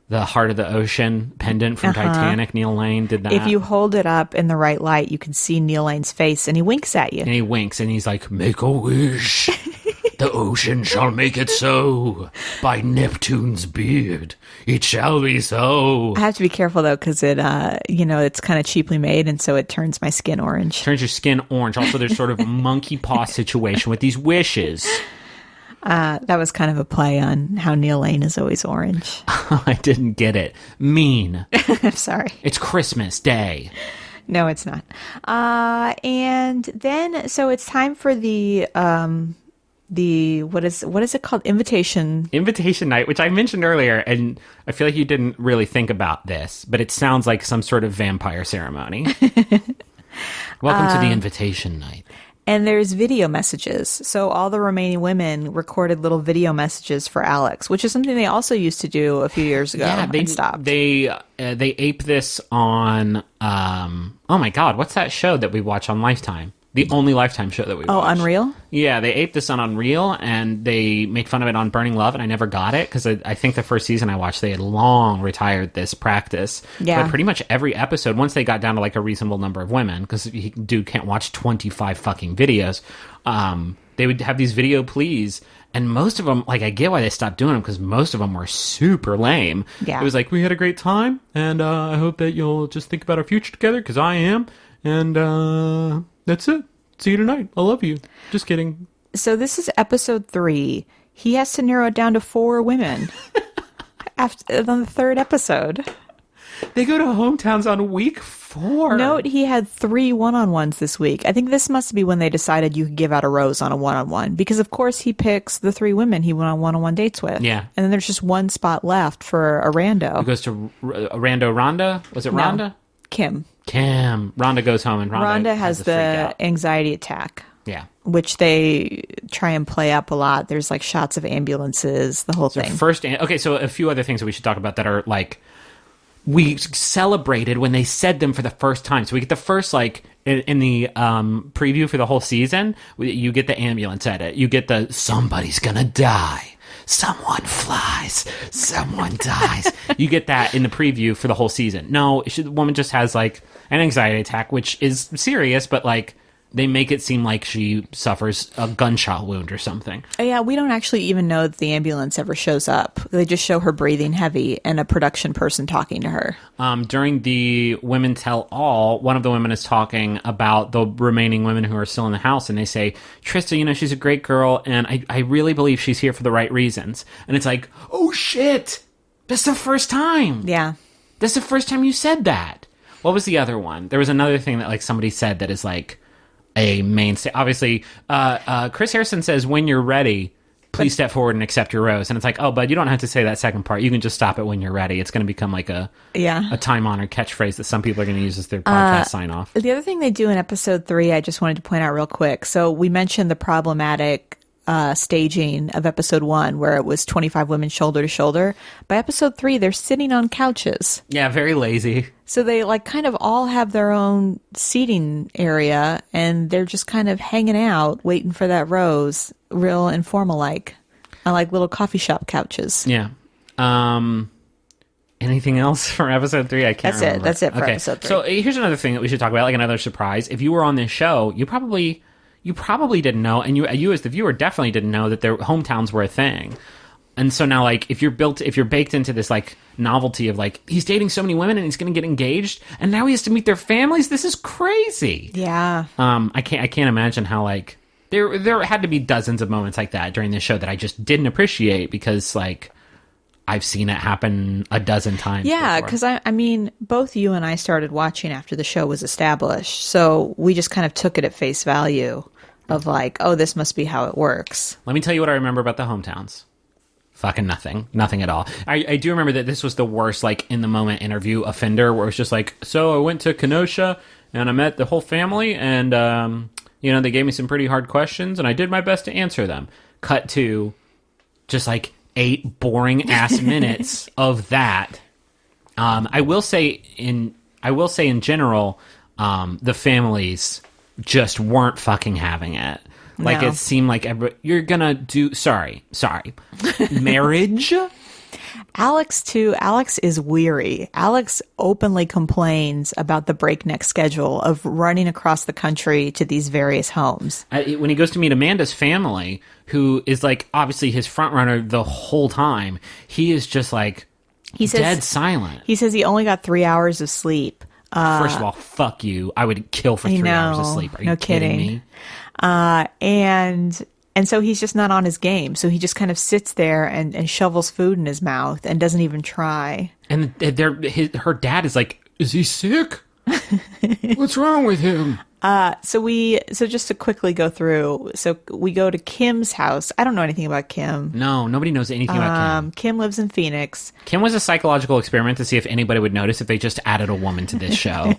the Heart of the Ocean pendant from Titanic. Neil Lane did that. If you hold it up in the right light, you can see Neil Lane's face, and he winks at you. And he winks, and he's like, "Make a wish. The ocean shall make it so. By Neptune's beard, it shall be so." I have to be careful, though, because it's kind of cheaply made, and so it turns my skin orange. Turns your skin orange. Also, there's sort of a monkey paw situation with these wishes. That was kind of a play on how Neil Lane is always orange. I didn't get it. Mean. I'm sorry. It's Christmas Day. No, it's not. And then, so it's time for the what is it called? Invitation night, which I mentioned earlier, and I feel like you didn't really think about this, but it sounds like some sort of vampire ceremony. Welcome to the invitation night. And there's video messages. So all the remaining women recorded little video messages for Alex, which is something they also used to do a few years ago. Yeah, and stopped. They ape this on oh my god, what's that show that we watch on Lifetime? The only Lifetime show that we watch. Oh, Unreal? Yeah, they aped this on Unreal, and they make fun of it on Burning Love, and I never got it, because I think the first season I watched, they had long retired this practice. Yeah. But pretty much every episode, once they got down to like a reasonable number of women, because dude can't watch 25 fucking videos, they would have these video pleas, and most of them, like, I get why they stopped doing them, because most of them were super lame. Yeah. It was like, we had a great time, and I hope that you'll just think about our future together, because I am, and that's it. See you tonight. I love you. Just kidding. So this is episode 3. He has to narrow it down to 4 women on the third episode. They go to hometowns on week 4. Note he had 3 one-on-ones this week. I think this must be when they decided you could give out a rose on a one-on-one, because of course he picks the 3 women he went on one-on-one dates with. Yeah. And then there's just one spot left for a rando. It goes to Rhonda. Was it Rhonda? No. Kim. Rhonda goes home, and Rhonda has a freak the out. anxiety attack. Yeah. Which they try and play up a lot. There's like shots of ambulances, the whole thing. Okay, so a few other things that we should talk about that are like, we celebrated when they said them for the first time. So we get the first, like, in the preview for the whole season, you get the ambulance edit. You get the somebody's gonna die. Someone flies. Someone dies. You get that in the preview for the whole season. No, the woman just has, like, an anxiety attack, which is serious, but, like, they make it seem like she suffers a gunshot wound or something. Yeah, we don't actually even know that the ambulance ever shows up. They just show her breathing heavy and a production person talking to her. During the Women Tell All, one of the women is talking about the remaining women who are still in the house, and they say, Trista, she's a great girl, and I really believe she's here for the right reasons. And it's like, oh shit! That's the first time! Yeah. That's the first time you said that! What was the other one? There was another thing that, like, somebody said that is, like, a mainstay. Obviously, Chris Harrison says, when you're ready, please step forward and accept your rose. And it's like, oh, bud, you don't have to say that second part. You can just stop it when you're ready. It's going to become like a time-honored catchphrase that some people are going to use as their podcast sign-off. The other thing they do in episode 3, I just wanted to point out real quick. So we mentioned the problematic staging of episode 1, where it was 25 women shoulder to shoulder. By episode 3, they're sitting on couches. Yeah, very lazy. So they, like, kind of all have their own seating area, and they're just kind of hanging out, waiting for that rose, real informal-like, on, like, little coffee shop couches. Yeah. Anything else for episode 3? I can't remember. That's it for episode 3. So here's another thing that we should talk about, like another surprise. If you were on this show, you probably didn't know, and you as the viewer definitely didn't know that their hometowns were a thing. And so now, like, if you're baked into this, like, novelty of, like, he's dating so many women and he's going to get engaged, and now he has to meet their families, this is crazy. Yeah. I can't imagine how, like, there had to be dozens of moments like that during this show that I just didn't appreciate, because, like, I've seen it happen a dozen times. Yeah, before. because I mean, both you and I started watching after the show was established, so we just kind of took it at face value of like, oh, this must be how it works. Let me tell you what I remember about the hometowns. Fucking nothing. Nothing at all. I do remember that this was the worst, like, in the moment interview offender where it was just like, so I went to Kenosha and I met the whole family and, they gave me some pretty hard questions and I did my best to answer them. Cut to just like 8 boring ass minutes of that. I will say in general, the families just weren't fucking having it. Like, No. it seemed like you're gonna do... Sorry. Marriage? Alex is weary. Alex openly complains about the breakneck schedule of running across the country to these various homes. When he goes to meet Amanda's family, who is, like, obviously his front runner the whole time, he is just, like, He says, dead silent. He says he only got 3 hours of sleep. First of all, fuck you. I would kill for 3 hours of sleep. Are you no kidding kidding. me? And so he's just not on his game. So he just kind of sits there and shovels food in his mouth and doesn't even try. And her dad is like, is he sick? What's wrong with him? So just to quickly go through, so we go to Kim's house. I don't know anything about Kim. No, nobody knows anything about Kim. Kim lives in Phoenix. Kim was a psychological experiment to see if anybody would notice if they just added a woman to this show.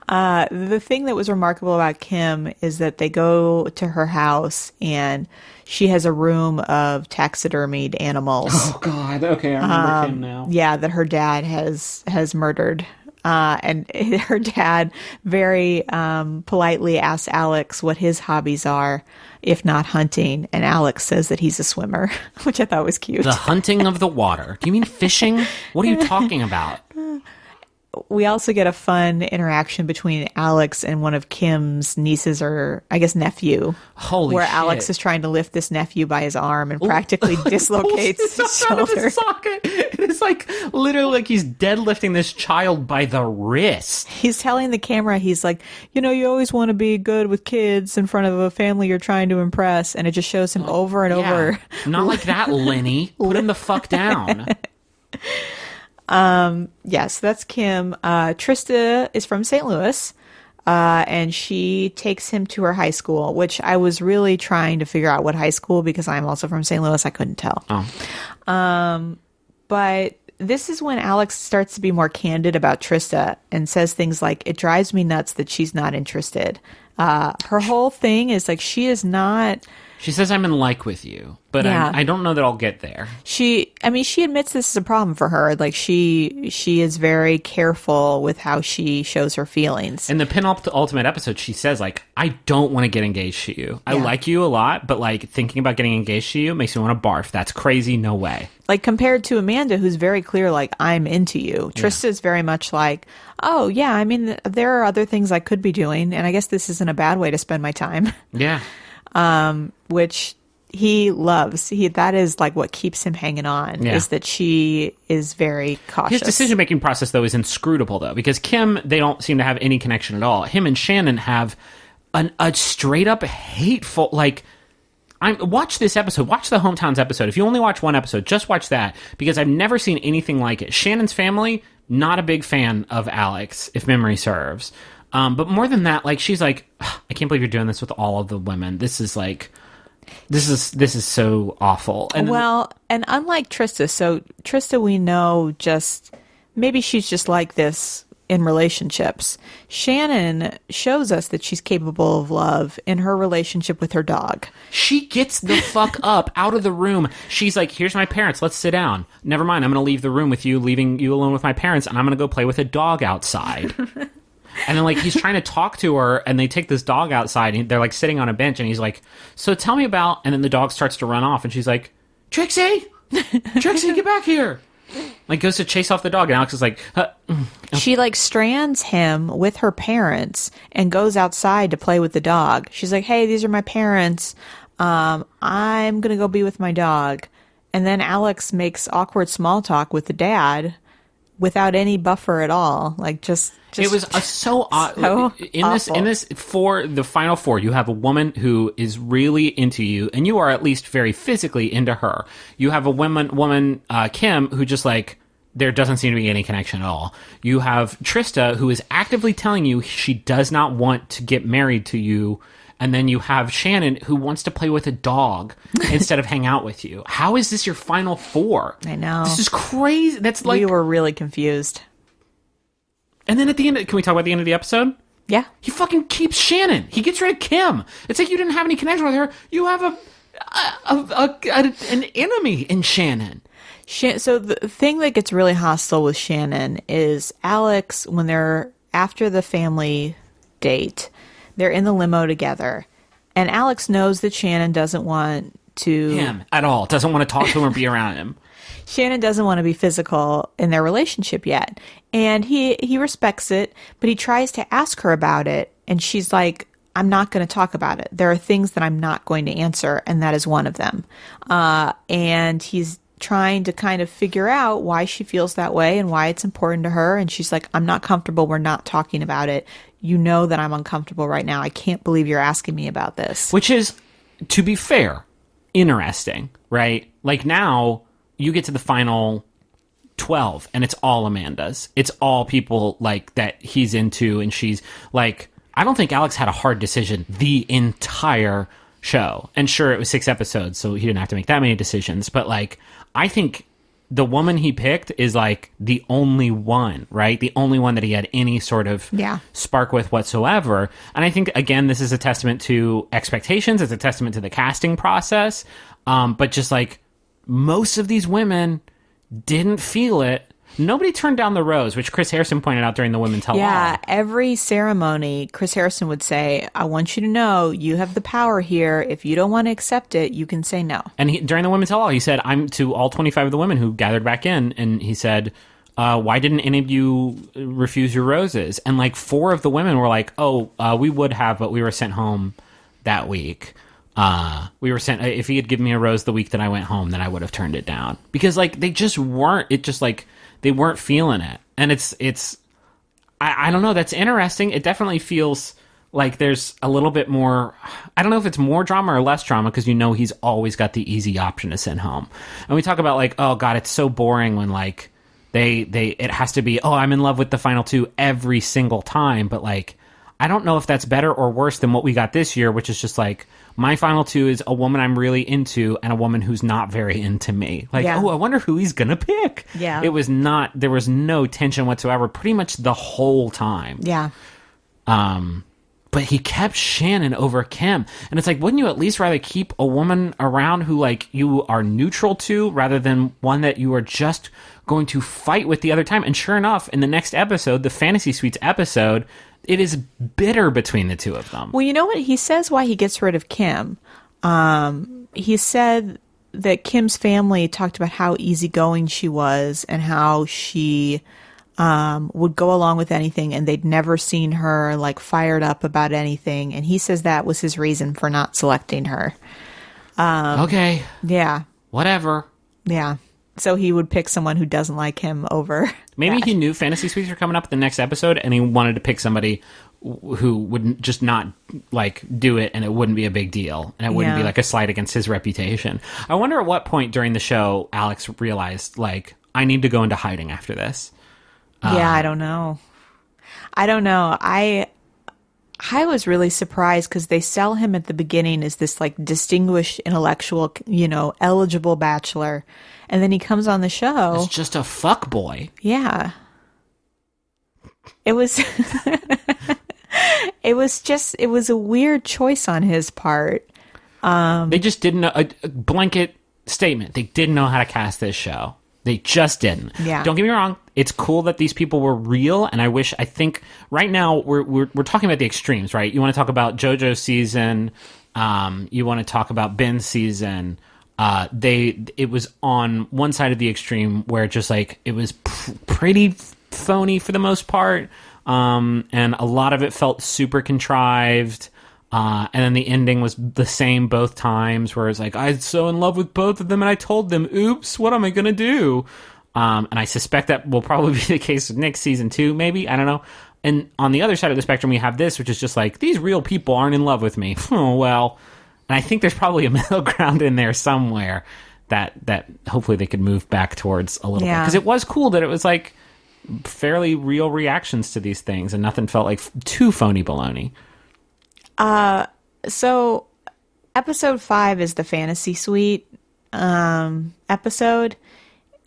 The thing that was remarkable about Kim is that they go to her house and she has a room of taxidermied animals. Oh, God. Okay, I remember Kim now. Yeah, that her dad has murdered. And her dad very politely asks Alex what his hobbies are, if not hunting. And Alex says that he's a swimmer, which I thought was cute. The hunting of the water. Do you mean fishing? What are you talking about? We also get a fun interaction between Alex and one of Kim's nieces, or I guess nephew. Holy where shit. Alex is trying to lift this nephew by his arm and practically dislocates his Pulls out of shoulder. his socket. It's like literally like he's deadlifting this child by the wrist. He's telling the camera, he's like, you always want to be good with kids in front of a family you're trying to impress. And it just shows him over and over. Not like that, Lenny. Put him the fuck down. Yes, that's Kim. Trista is from St. Louis, and she takes him to her high school, which I was really trying to figure out what high school, because I'm also from St. Louis. I couldn't tell. But this is when Alex starts to be more candid about Trista and says things like, it drives me nuts that she's not interested. Her whole thing is like, she is not... She says, I'm in like with you, but Yeah. I don't know that I'll get there. She admits this is a problem for her. Like, she is very careful with how she shows her feelings. In the penultimate episode, she says, like, I don't want to get engaged to you. I Yeah. like you a lot, but, like, thinking about getting engaged to you makes me want to barf. That's crazy. No way. Like, compared to Amanda, who's very clear, like, I'm into you. Trista's very much like, oh, yeah, I mean, there are other things I could be doing, and I guess this isn't a bad way to spend my time. Yeah. Which he loves. That is like what keeps him hanging on, Yeah. is that she is very cautious. His decision-making process, though, is inscrutable, though, because Kim, they don't seem to have any connection at all. Him and Shannon have a straight-up hateful, like... watch this episode. Watch the Hometowns episode. If you only watch one episode, just watch that, because I've never seen anything like it. Shannon's family, not a big fan of Alex, if memory serves. But more than that, like, she's like, I can't believe you're doing this with all of the women. This is like... This is so awful. And Well, and unlike Trista, so Trista, we know just, maybe she's just like this in relationships. Shannon shows us that she's capable of love in her relationship with her dog. she gets the fuck up out of the room. She's like, here's my parents. Let's sit down. Never mind. I'm going to leave the room with you, leaving you alone with my parents, and I'm going to go play with a dog outside. And then, like, he's trying to talk to her, and they take this dog outside, and they're, like, sitting on a bench, and he's like, so tell me about... And then the dog starts to run off, and she's like, Trixie! Trixie, get back here! Like, goes to chase off the dog, and Alex is like... She like strands him with her parents and goes outside to play with the dog. She's like, hey, these are my parents. I'm going to go be with my dog. And then Alex makes awkward small talk with the dad without any buffer at all. Like just it was so odd. so In this for the final four, you have a woman who is really into you, and you are at least very physically into her. You have a woman, Kim, who just like there doesn't seem to be any connection at all. You have Trista, who is actively telling you she does not want to get married to you. And then you have Shannon, who wants to play with a dog instead of hang out with you. How is this your final four? I know. This is crazy. That's like... We were really confused. And then at the end... Can we talk about the end of the episode? Yeah. He fucking keeps Shannon. He gets rid of Kim. It's like you didn't have any connection with her. You have an enemy in Shannon. So the thing that gets really hostile with Shannon is Alex, when they're after the family date... They're in the limo together, and Alex knows that Shannon doesn't want to... Him at all. Doesn't want to talk to him or be around him. Shannon doesn't want to be physical in their relationship yet. And he respects it, but he tries to ask her about it, and she's like, I'm not going to talk about it. There are things that I'm not going to answer, and that is one of them. And he's trying to kind of figure out why she feels that way and why it's important to her. And she's like, I'm not comfortable. We're not talking about it. You know that I'm uncomfortable right now. I can't believe you're asking me about this. Which is, to be fair, interesting, right? Like now, you get to the final 12, and it's all Amanda's. It's all people like that he's into, and she's like, I don't think Alex had a hard decision the entire show. And sure, it was 6 episodes, so he didn't have to make that many decisions. But like, I think the woman he picked is like the only one, right? The only one that he had any sort of spark with whatsoever. And I think, again, this is a testament to expectations. It's a testament to the casting process. But just like most of these women didn't feel it. Nobody turned down the rose, which Chris Harrison pointed out during the Women Tell All. Yeah, every ceremony, Chris Harrison would say, I want you to know you have the power here. If you don't want to accept it, you can say no. And during the Women Tell All, he said, I'm to all 25 of the women who gathered back in, and he said, why didn't any of you refuse your roses? And like 4 of the women were like, we would have, but we were sent home that week. We were sent, if he had given me a rose the week that I went home, then I would have turned it down. Because like, they just weren't, they weren't feeling it. And I don't know, that's interesting. It definitely feels like there's a little bit more, I don't know if it's more drama or less drama, because he's always got the easy option to send home. And we talk about like, oh God, it's so boring when like it has to be, I'm in love with the final 2 every single time. But like, I don't know if that's better or worse than what we got this year, which is just like, my final 2 is a woman I'm really into and a woman who's not very into me. Like, I wonder who he's going to pick. Yeah. It was not, there was no tension whatsoever pretty much the whole time. Yeah. But he kept Shannon over Kim. And it's like, wouldn't you at least rather keep a woman around who like you are neutral to rather than one that you are just going to fight with the other time? And sure enough, in the next episode, the Fantasy Suites episode, it is bitter between the 2 of them. Well, you know what? He says why he gets rid of Kim. He said that Kim's family talked about how easygoing she was and how she would go along with anything, and they'd never seen her like fired up about anything. And he says that was his reason for not selecting her. Okay. Yeah. Whatever. Yeah. So he would pick someone who doesn't like him over. Maybe that. he knew Fantasy Suites were coming up the next episode, and he wanted to pick somebody who would just not like do it, and it wouldn't be a big deal, and it wouldn't be like a slight against his reputation. I wonder at what point during the show Alex realized like, I need to go into hiding after this. Yeah, I don't know. I was really surprised because they sell him at the beginning as this like distinguished intellectual, eligible bachelor. And then he comes on the show. It's just a fuck boy. Yeah. It was, it was a weird choice on his part. They just didn't know, a blanket statement. They didn't know how to cast this show. They just didn't. Yeah. Don't get me wrong. It's cool that these people were real, and I think right now we're talking about the extremes, right? You want to talk about JoJo's season, you want to talk about Ben's season. It was on one side of the extreme where just like it was pretty phony for the most part, and a lot of it felt super contrived. And then the ending was the same both times, where it's like, I was so in love with both of them, and I told them, oops, what am I going to do? And I suspect that will probably be the case with Nick season 2, maybe. I don't know. And on the other side of the spectrum, we have this, which is just like, these real people aren't in love with me. Oh, well. And I think there's probably a middle ground in there somewhere that hopefully they could move back towards a little bit. Because it was cool that it was like fairly real reactions to these things and nothing felt like too phony baloney. So episode 5 is the fantasy suite episode,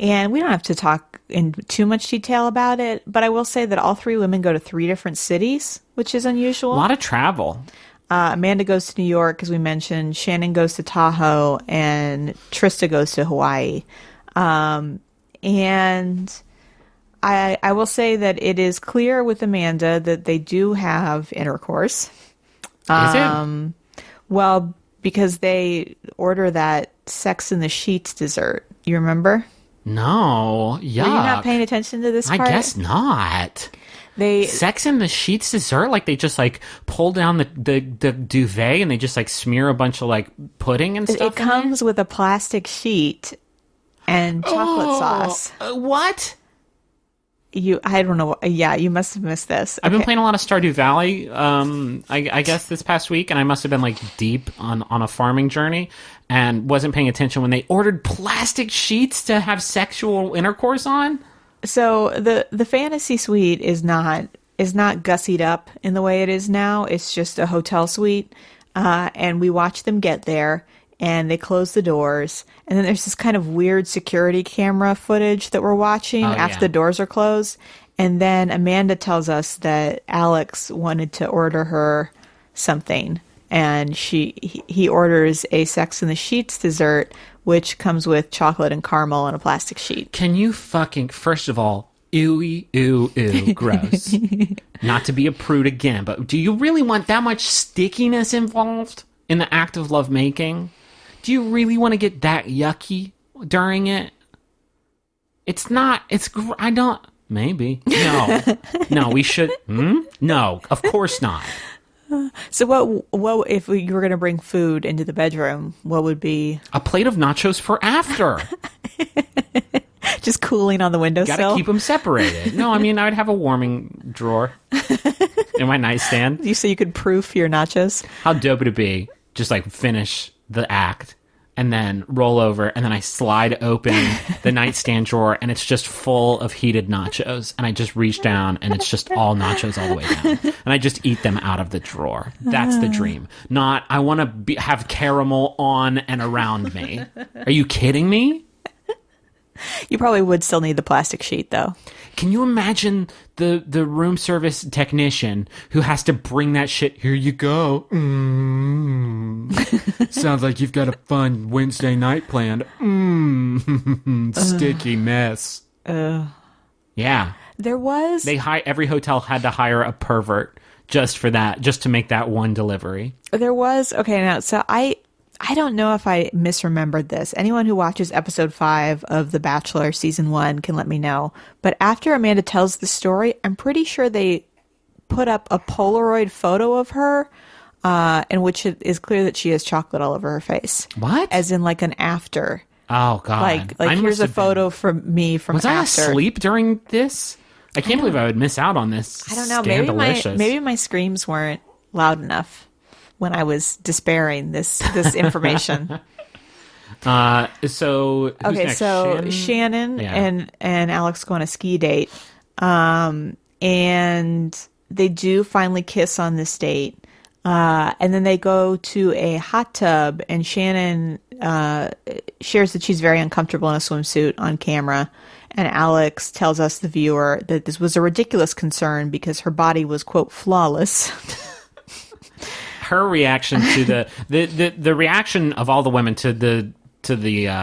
and we don't have to talk in too much detail about it, but I will say that all 3 women go to 3 different cities, which is unusual. A lot of travel. Amanda goes to New York, as we mentioned. Shannon goes to Tahoe, and Trista goes to Hawaii. And I will say that it is clear with Amanda that they do have intercourse. Is it? Well, because they order that Sex in the Sheets dessert. You remember? No. Yuck. Were you not paying attention to this part? I guess not. Sex in the Sheets dessert? Like they just like pull down the duvet and they just like smear a bunch of like pudding and stuff? It comes with a plastic sheet and chocolate sauce. What? I don't know. Yeah, you must have missed this. I've been playing a lot of Stardew Valley, I guess this past week, and I must have been like deep on a farming journey and wasn't paying attention when they ordered plastic sheets to have sexual intercourse on. So the fantasy suite is not gussied up in the way it is now. It's just a hotel suite, and we watch them get there, and they close the doors, and then there's this kind of weird security camera footage that we're watching after the doors are closed, and then Amanda tells us that Alex wanted to order her something, and he orders a Sex in the Sheets dessert, which comes with chocolate and caramel on a plastic sheet. Can you fucking, first of all, ew, gross. Not to be a prude again, but do you really want that much stickiness involved in the act of lovemaking? Do you really want to get that yucky during it? It's not, I don't, maybe. No, we should, No, of course not. So what if you were going to bring food into the bedroom, what would be? A plate of nachos for after. Just cooling on the windowsill? Gotta keep them separated. No, I mean, I would have a warming drawer in my nightstand. So you could proof your nachos? How dope would it be? Just like finish the act and then roll over, and then I slide open the nightstand drawer, and it's just full of heated nachos. And I just reach down, and it's just all nachos all the way down. And I just eat them out of the drawer. That's the dream. Not, I want to have caramel on and around me. Are you kidding me? You probably would still need the plastic sheet, though. Can you imagine the room service technician who has to bring that shit? Here you go. Sounds like you've got a fun Wednesday night planned. Sticky mess. Yeah. There was... Every hotel had to hire a pervert just for that, just to make that one delivery. There was... Okay, now, so I don't know if I misremembered this. Anyone who watches episode 5 of The Bachelor season 1 can let me know. But after Amanda tells the story, I'm pretty sure they put up a Polaroid photo of her, in which it is clear that she has chocolate all over her face. What? As in like an after. Oh, God. Like here's a photo from me from after. Was I asleep during this? I can't believe I would miss out on this. I don't know. Maybe my screams weren't loud enough when I was despairing this information. So who's next? Shannon and Alex go on a ski date, and they do finally kiss on this date, and then they go to a hot tub, and Shannon shares that she's very uncomfortable in a swimsuit on camera, and Alex tells us, the viewer, that this was a ridiculous concern because her body was, quote, flawless. Her reaction to the reaction of all the women to the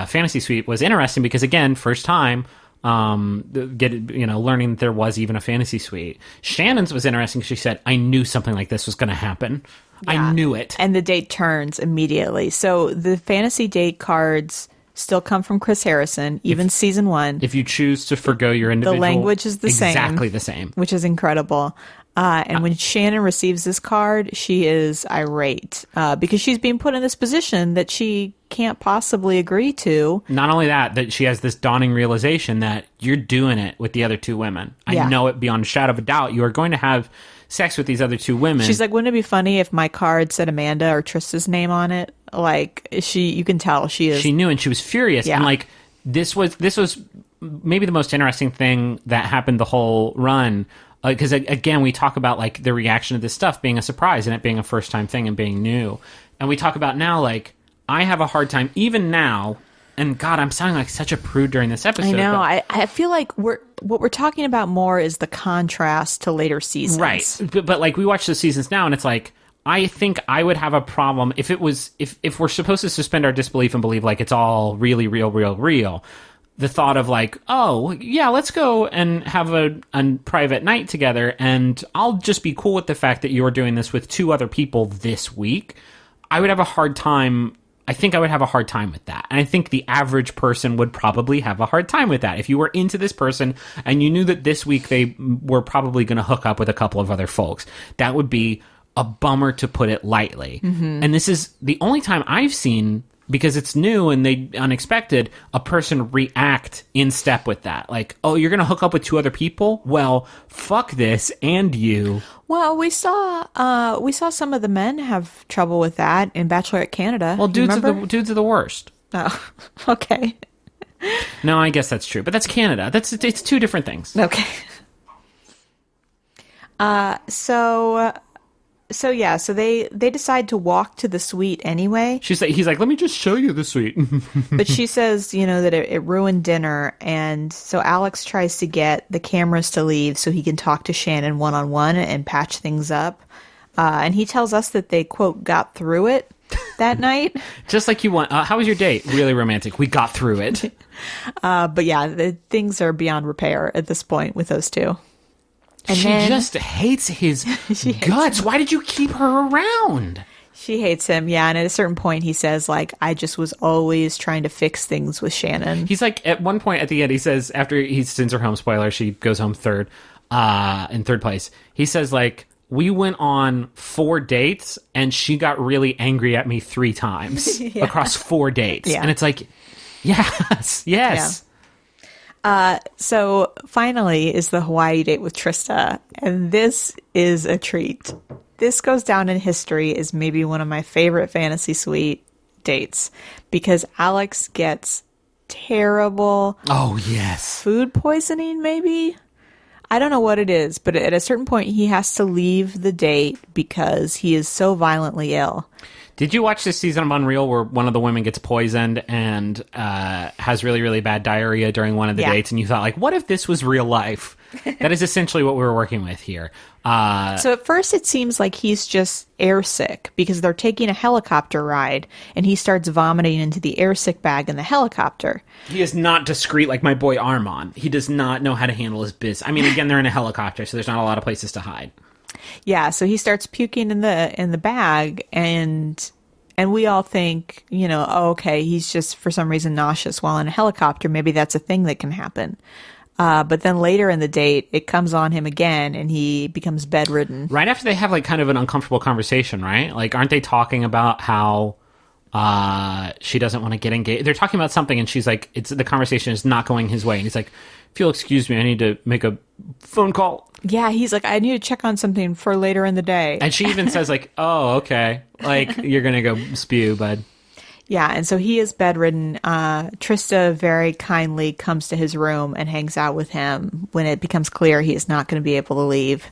fantasy suite was interesting because, again, first time learning that there was even a fantasy suite. Shannon's was interesting. She said, "I knew something like this was going to happen. Yeah. I knew it." And the date turns immediately. So the fantasy date cards still come from Chris Harrison, even season 1. If you choose to forgo your individual, the language is exactly the same, which is incredible. And when Shannon receives this card, she is irate because she's being put in this position that she can't possibly agree to. Not only that she has this dawning realization that you're doing it with the other two women. Yeah. I know it beyond a shadow of a doubt. You are going to have sex with these other two women. She's like, wouldn't it be funny if my card said Amanda or Trista's name on it? Like, you can tell she is. She knew, and she was furious. Yeah. And like, this was maybe the most interesting thing that happened the whole run. Because again, we talk about like the reaction to this stuff being a surprise and it being a first time thing and being new. And we talk about now, like, I have a hard time even now. And God, I'm sounding like such a prude during this episode. I know. but- I feel like what we're talking about more is the contrast to later seasons. Right. But like, we watch the seasons now, and it's like, I think I would have a problem if it was if we're supposed to suspend our disbelief and believe like it's all really real. The thought of like, oh yeah, let's go and have a private night together, and I'll just be cool with the fact that you're doing this with two other people this week. I would have a hard time. I think I would have a hard time with that. And I think the average person would probably have a hard time with that. If you were into this person and you knew that this week they were probably going to hook up with a couple of other folks, that would be a bummer, to put it lightly. Mm-hmm. And this is the only time I've seen, because it's new and they unexpected, a person react in step with that. Like, oh, you're going to hook up with two other people? Well, fuck this and you. Well, we saw some of the men have trouble with that in Bachelorette Canada. Well, You remember? dudes are the worst. Oh, okay. No, I guess that's true, but that's Canada. It's two different things. Okay. So they decide to walk to the suite anyway. He's like, let me just show you the suite. But she says, that it ruined dinner, and so Alex tries to get the cameras to leave so he can talk to Shannon one-on-one and patch things up. And he tells us that they, quote, got through it that night. Just like you want. How was your date? Really romantic. We got through it. But yeah, things are beyond repair at this point with those two. And she then just hates his guts. Why did you keep her around? she hates him, yeah. And at a certain point, he says, like, I just was always trying to fix things with Shannon. He's like, at one point at the end, he says, after he sends her home, spoiler, she goes home in third place. He says, like, we went on 4 dates and she got really angry at me 3 times across 4 dates. Yeah. And it's like, yes. Yeah. So finally is the Hawaii date with Trista, and this is a treat. This goes down in history as maybe one of my favorite fantasy suite dates because Alex gets terrible Oh, yes. food poisoning, maybe? I don't know what it is, but at a certain point he has to leave the date because he is so violently ill. Did you watch this season of Unreal where one of the women gets poisoned and has really, really bad diarrhea during one of the dates? And you thought, like, what if this was real life? That is essentially what we were working with here. So at first it seems like he's just airsick because they're taking a helicopter ride and he starts vomiting into the airsick bag in the helicopter. He is not discreet like my boy Armand. He does not know how to handle his business. I mean, again, they're in a helicopter, so there's not a lot of places to hide. Yeah, so he starts puking in the bag, and we all think, oh, okay, he's just for some reason nauseous while in a helicopter. Maybe that's a thing that can happen. But then later in the date, it comes on him again, and he becomes bedridden. Right after they have like kind of an uncomfortable conversation, right? Like, aren't they talking about how she doesn't want to get engaged? They're talking about something, and she's like, the conversation is not going his way, and he's like, if you'll excuse me, I need to make a phone call. Yeah, he's like, I need to check on something for later in the day. And she even says, like, oh, okay. Like, you're going to go spew, bud. Yeah, and so he is bedridden. Trista very kindly comes to his room and hangs out with him when it becomes clear he is not going to be able to leave.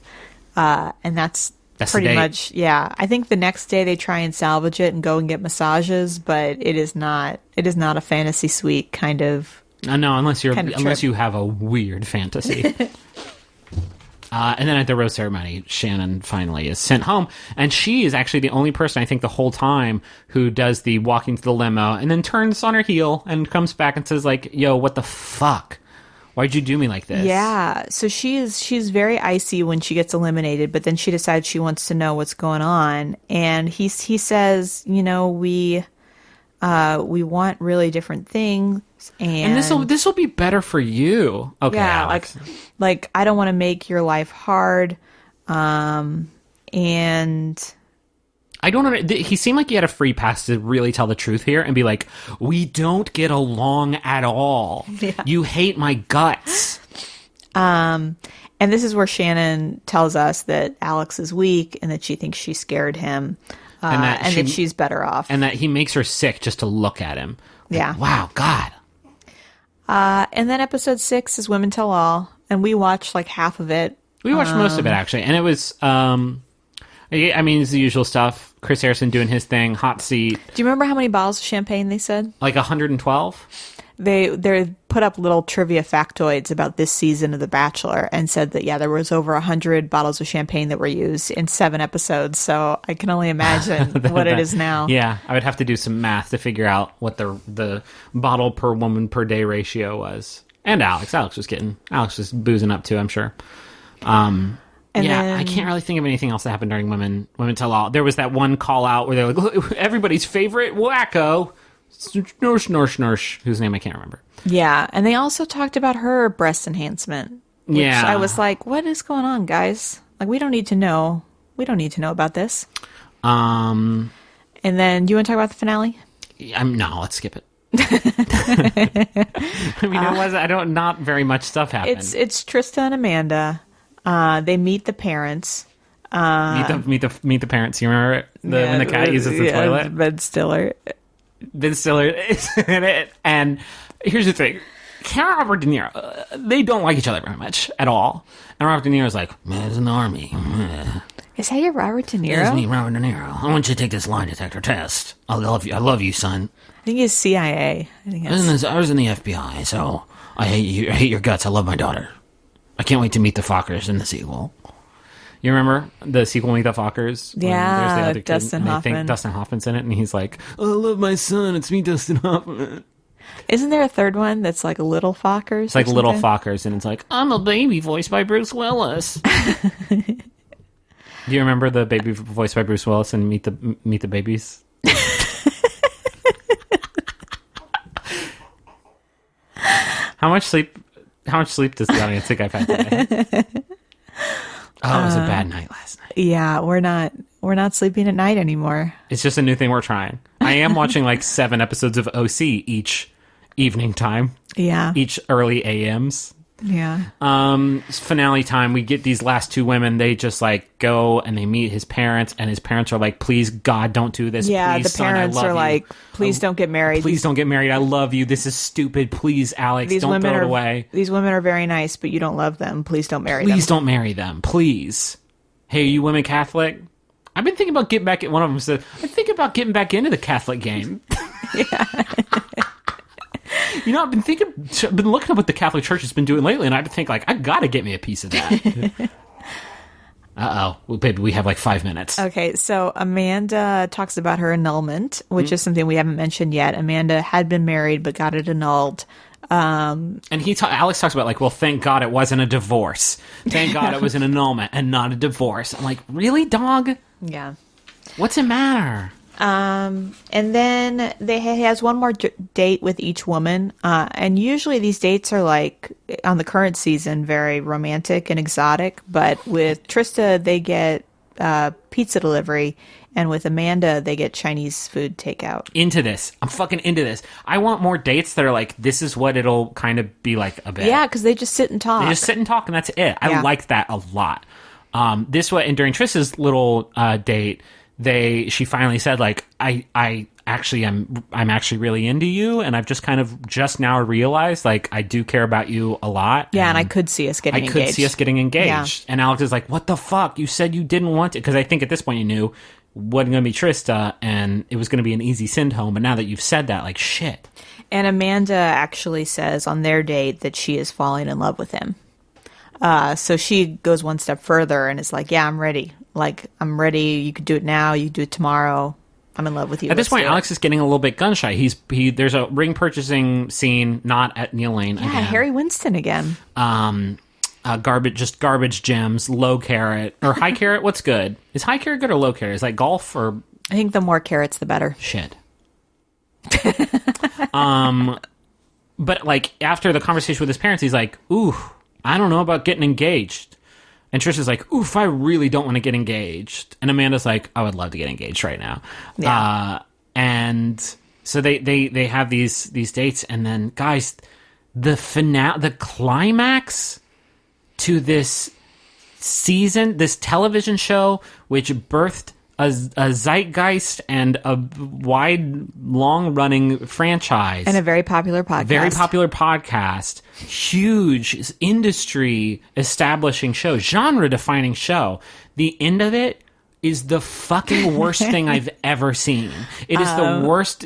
And that's pretty the date. much, yeah. I think the next day they try and salvage it and go and get massages, but it is not a fantasy suite kind of. No, unless trip. you have a weird fantasy. And then at the rose ceremony, Shannon finally is sent home. And she is actually the only person, I think, the whole time who does the walking to the limo and then turns on her heel and comes back and says, like, yo, what the fuck? Why'd you do me like this? Yeah. So she's very icy when she gets eliminated, but then she decides she wants to know what's going on. And he says, we want really different things. And this will be better for you. Okay, yeah, Alex. like I don't want to make your life hard. And I don't know. He seemed like he had a free pass to really tell the truth here and be like, we don't get along at all. You hate my guts. and this is where Shannon tells us that Alex is weak and that she thinks she scared him, and that she's better off. And that he makes her sick just to look at him. Like, Yeah. wow, God. And then episode 6 is Women Tell All, and we watched like half of it. We watched most of it, actually. And it was, I mean, it's the usual stuff. Chris Harrison doing his thing, hot seat. Do you remember how many bottles of champagne they said? Like 112? They put up little trivia factoids about this season of The Bachelor and said that, yeah, there was over 100 bottles of champagne that were used in 7 episodes. So I can only imagine what it is now. Yeah, I would have to do some math to figure out what the bottle per woman per day ratio was. And Alex was boozing up too, I'm sure. And then, I can't really think of anything else that happened during Women Tell All. There was that one call out where they're like, everybody's favorite wacko, Snorsh, whose name I can't remember. yeah, and they also talked about her breast enhancement. Which Yeah. I was like, what is going on, guys? Like, we don't need to know. We don't need to know about this. And then, do you want to talk about the finale? No, let's skip it. I mean, not very much stuff happened. It's Trista and Amanda. They meet the parents. Meet the parents. You remember it? When the cat uses the toilet? Ben Stiller. Ben Stiller is in it. And here's the thing. Karen Robert De Niro, they don't like each other very much at all. And Robert De Niro's like, man, it's an army. Is that your Robert De Niro? It's me, Robert De Niro. I want you to take this lie detector test. I love you, son. I think he's CIA. I was in the FBI, so I hate your guts. I love my daughter. I can't wait to meet the Fockers in the sequel. You remember the sequel, Meet the Fockers? When Yeah, there's the other kid, Dustin and they Hoffman. think Dustin Hoffman's in it, and he's like, I love my son. It's me, Dustin Hoffman. Isn't there a third one that's like Little Fockers? It's like Little Fockers, and it's like, I'm a baby voiced by Bruce Willis. Do you remember the baby voiced by Bruce Willis and Meet the Babies? How much sleep does the audience think I've had today? Oh, it was a bad night last night. Yeah, we're not sleeping at night anymore. It's just a new thing we're trying. I am watching like 7 episodes of OC each evening time, Yeah. each early AMs. Yeah. Finale time, we get these last 2 women. They just like go and they meet his parents, and his parents are like, please God, don't do this. Yeah, please, the son, I parents love are you. like, please don't get married. Please don't get married. I love you. This is stupid. Please, Alex, don't throw it away. These women are very nice, but you don't love them. Please don't marry them. Please don't marry them. Please. Hey, are you women Catholic? I've been thinking about getting back. One of them said, I'm thinking about getting back into the Catholic game. You know, I've been looking at what the Catholic Church has been doing lately, and I've been thinking, like, I gotta get me a piece of that. Well, baby, we have like 5 minutes. Okay, so Amanda talks about her annulment, which is something we haven't mentioned yet. Amanda had been married but got it annulled. And Alex talks about, like, well, thank God it wasn't a divorce. Thank God it was an annulment and not a divorce. I'm like, really, dog? Yeah. What's it matter? And then he has one more date with each woman. And usually these dates are like, on the current season, very romantic and exotic. But with Trista, they get pizza delivery. And with Amanda, they get Chinese food takeout. Into this. I'm fucking into this. I want more dates that are like, this is what it'll kind of be like a bit. Yeah, because they just sit and talk. They just sit and talk, and that's it. I Yeah. like that a lot. This way, and during Trista's little date, she finally said, like, I'm actually really into you, and I've just kind of just now realized, like, I do care about you a lot. Yeah, and I could see us getting engaged. I could see us getting engaged. Yeah. And Alex is like, what the fuck? You said you didn't want it. Because I think at this point you knew it wasn't going to be Trista, and it was going to be an easy send home. But now that you've said that, like, shit. And Amanda actually says on their date that she is falling in love with him. So she goes one step further and is like, yeah, I'm ready. Like, I'm ready. You could do it now. You could do it tomorrow. I'm in love with you. At this Let's point, do it. Alex is getting a little bit gun shy. There's a ring purchasing scene, not at Neil Lane Yeah, again. Harry Winston again. Garbage gems, low carrot or high carrot. What's good? Is high carrot good or low carrot? Is that golf or I think the more carrots, the better. shit? But like after the conversation with his parents, he's like, "Ooh, I don't know about getting engaged." And Trish is like, oof, I really don't want to get engaged. And Amanda's like, I would love to get engaged right now. Yeah. And so they have these dates, and then guys, the climax to this season, this television show, which birthed a zeitgeist and a wide, long-running franchise. And a very popular podcast. Huge industry establishing show, genre defining show. The end of it is the fucking worst thing I've ever seen. It is the worst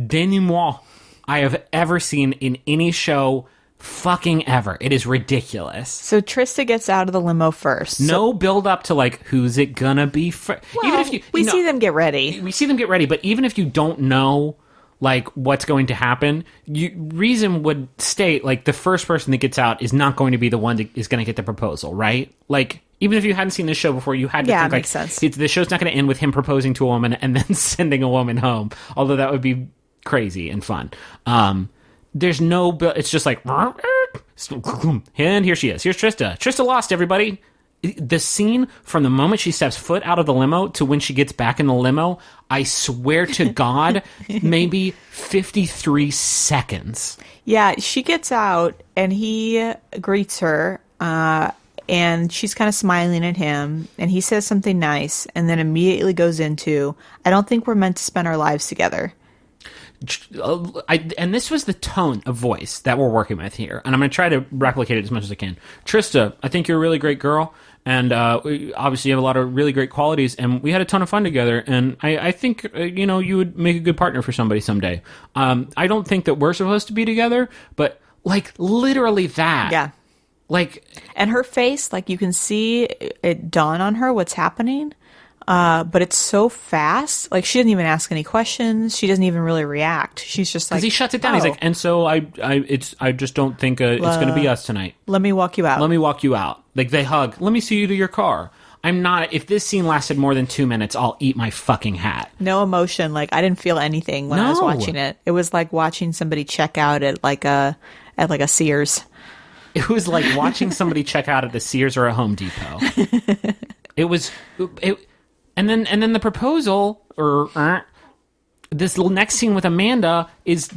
denouement I have ever seen in any show fucking ever. It is ridiculous. So Trista gets out of the limo first. No build up to like, who's it gonna be? Even if we see them get ready. We see them get ready, but even if you don't know like what's going to happen, reason would state like the first person that gets out is not going to be the one that is going to get the proposal, right? Like, even if you hadn't seen this show before, you had to think makes like, sense. The show's not going to end with him proposing to a woman and then sending a woman home, although that would be crazy and fun. There's no, it's just like, and here she is. Here's Trista. Trista lost, everybody. The scene from the moment she steps foot out of the limo to when she gets back in the limo, I swear to God, maybe 53 seconds. Yeah, she gets out and he greets her, and she's kind of smiling at him, and he says something nice, and then immediately goes into, I don't think we're meant to spend our lives together. And this was the tone of voice that we're working with here, and I'm going to try to replicate it as much as I can. Trista, I think you're a really great girl, and obviously you have a lot of really great qualities, and we had a ton of fun together, and I think you would make a good partner for somebody someday. I don't think that we're supposed to be together, but like literally that. Yeah. Like, and her face, like you can see it dawn on her what's happening. But it's so fast. Like, she didn't even ask any questions. She doesn't even really react. She's just like, because he shuts it down. He's like, and so I just don't think it's going to be us tonight. Let me walk you out. Let me walk you out. Like, they hug. Let me see you to your car. I'm not. If this scene lasted more than 2 minutes, I'll eat my fucking hat. No emotion. Like, I didn't feel anything when I was watching it. It was like watching somebody check out at like a Sears. It was like watching somebody check out at the Sears or a Home Depot. And then the proposal, this little next scene with Amanda is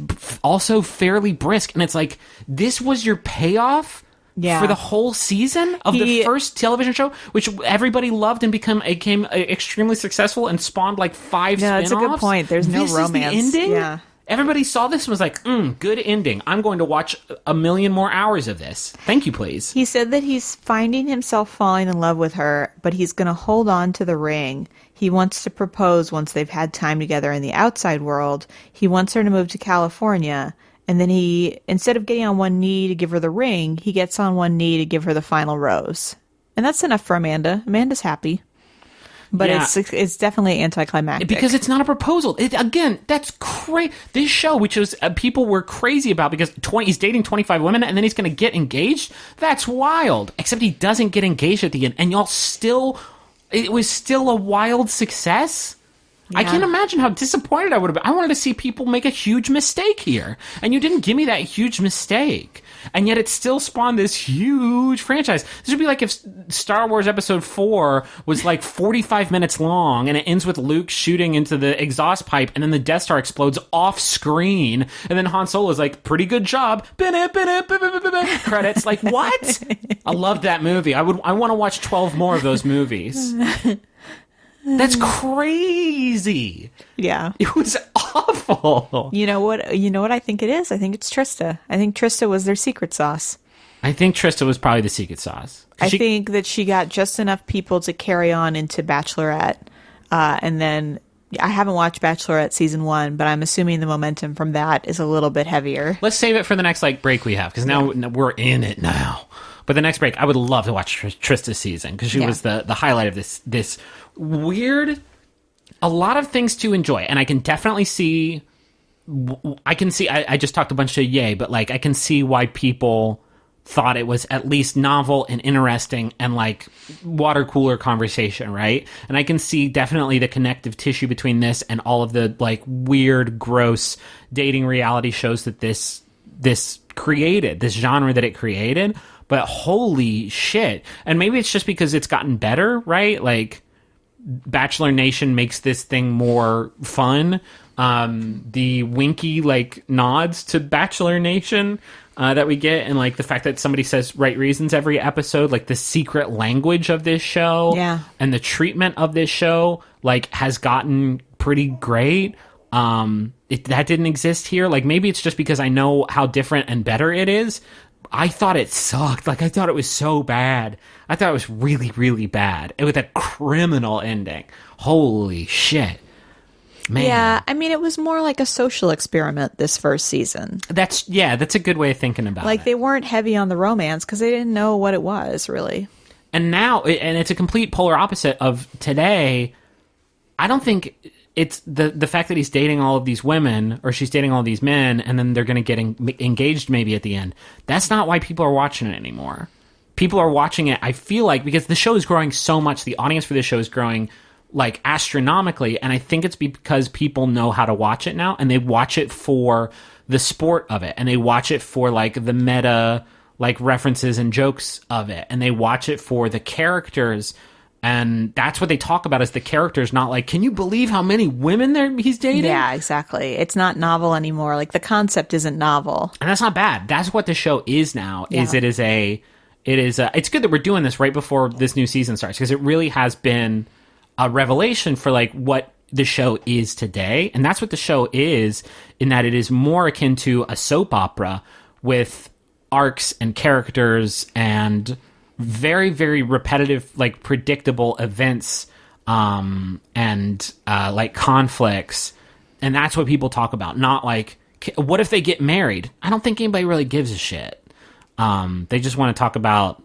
also fairly brisk, and it's like, this was your payoff for the whole season of the first television show, which everybody loved and became extremely successful and spawned like 5 spin-offs. Yeah, that's a good point. There's no romance. Is the ending? Yeah. Everybody saw this and was like, good ending. I'm going to watch 1 million more hours of this. Thank you, please. He said that he's finding himself falling in love with her, but he's going to hold on to the ring. He wants to propose once they've had time together in the outside world. He wants her to move to California. And then he, instead of getting on one knee to give her the ring, he gets on one knee to give her the final rose. And that's enough for Amanda. Amanda's happy. But it's definitely anticlimactic. Because it's not a proposal. Again, that's crazy. This show, which was people were crazy about because he's dating 25 women and then he's going to get engaged. That's wild. Except he doesn't get engaged at the end. And it was still a wild success. Yeah. I can't imagine how disappointed I would have been. I wanted to see people make a huge mistake here. And you didn't give me that huge mistake. And yet it still spawned this huge franchise. This would be like if Star Wars Episode 4 was like 45 minutes long and it ends with Luke shooting into the exhaust pipe and then the Death Star explodes off screen and then Han Solo's like, pretty good job. Credits. Like, what? I loved that movie. I want to watch 12 more of those movies. That's crazy. Yeah. It was awful. You know what I think it is? I think it's Trista. I think Trista was their secret sauce. I think Trista was probably the secret sauce. I think that she got just enough people to carry on into Bachelorette. And then I haven't watched Bachelorette season 1, but I'm assuming the momentum from that is a little bit heavier. Let's save it for the next break we have, because now we're in it now. But the next break, I would love to watch Trista's season, because she was the highlight of this weird, a lot of things to enjoy. And I can definitely see, I just talked a bunch of yay, but like I can see why people thought it was at least novel and interesting and like water cooler conversation, right? And I can see definitely the connective tissue between this and all of the like weird, gross dating reality shows that this created, this genre that it created. but holy shit. And maybe it's just because it's gotten better, right? Like, Bachelor Nation makes this thing more fun. The winky, like, nods to Bachelor Nation that we get, and, like, the fact that somebody says right reasons every episode, like, the secret language of this show, and the treatment of this show, like, has gotten pretty great. That didn't exist here. Like, maybe it's just because I know how different and better it is. I thought it sucked. Like, I thought it was so bad. I thought it was really, really bad. With a criminal ending. Holy shit. Man. Yeah, I mean, it was more like a social experiment this first season. That's a good way of thinking about it. Like, they weren't heavy on the romance because they didn't know what it was, really. And now, and it's a complete polar opposite of today. I don't think it's the fact that he's dating all of these women, or she's dating all of these men, and then they're going to get engaged maybe at the end. That's not why people are watching it anymore. People are watching it, I feel like, because the show is growing so much. The audience for this show is growing, like, astronomically, and I think it's because people know how to watch it now, and they watch it for the sport of it, and they watch it for, like, the meta, like, references and jokes of it, and they watch it for the characters. And that's what they talk about, is the characters, not like, can you believe how many women he's dating? Yeah, exactly. It's not novel anymore. Like, the concept isn't novel. And that's not bad. That's what the show is now. Yeah. It's good that we're doing this right before this new season starts, because it really has been a revelation for, like, what the show is today. And that's what the show is, in that it is more akin to a soap opera with arcs and characters and very, very repetitive, like, predictable events, like, conflicts. And that's what people talk about. Not like, what if they get married? I don't think anybody really gives a shit. They just want to talk about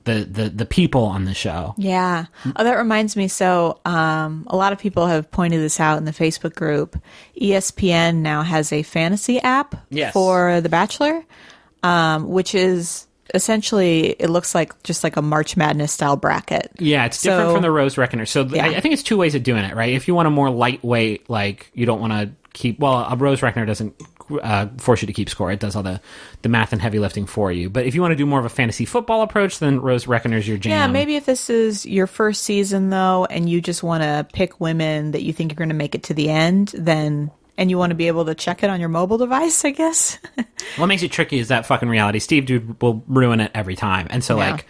the people on the show. Yeah. Oh, that reminds me. So, a lot of people have pointed this out in the Facebook group. ESPN now has a fantasy app for The Bachelor, which is essentially, it looks like just like a March Madness style bracket. Yeah, it's different from the Rose Reckoner. So I think it's two ways of doing it, right? If you want a more lightweight, like, you don't want to keep, well, a Rose Reckoner doesn't force you to keep score. It does all the math and heavy lifting for you. But if you want to do more of a fantasy football approach, then Rose Reckoner's your jam. Yeah, maybe if this is your first season, though, and you just want to pick women that you think are going to make it to the end, then... And you want to be able to check it on your mobile device, I guess. What makes it tricky is that fucking reality. Steve Dude will ruin it every time. And so, like,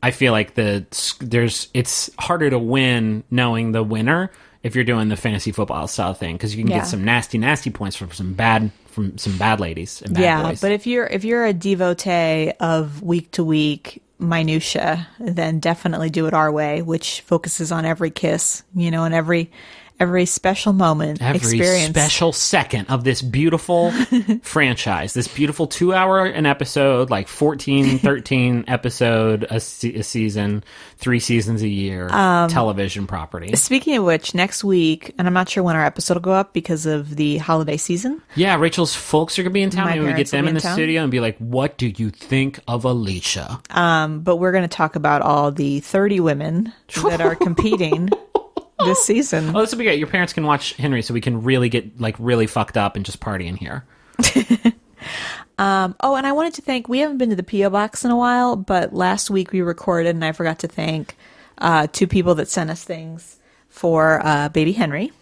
I feel like it's harder to win knowing the winner if you're doing the fantasy football style thing, because you can get some nasty, nasty points from some bad ladies and bad boys. But if you're a devotee of week to week minutia, then definitely do it our way, which focuses on every kiss, and every special moment, experience. Special second of this beautiful franchise, this beautiful 2-hour an episode, like 14, 13 episode a season, 3 seasons a year, television property. Speaking of which, next week, and I'm not sure when our episode will go up because of the holiday season. Yeah, Rachel's folks are going to be in town. Maybe we get them in the town. studio and be like, what do you think of Alicia? But we're going to talk about all the 30 women that are competing this season. Oh, this will be great. Your parents can watch Henry, so we can really get, like, really fucked up and just party in here. And I wanted to thank, we haven't been to the P.O. Box in a while, but last week we recorded, and I forgot to thank 2 people that sent us things for baby Henry.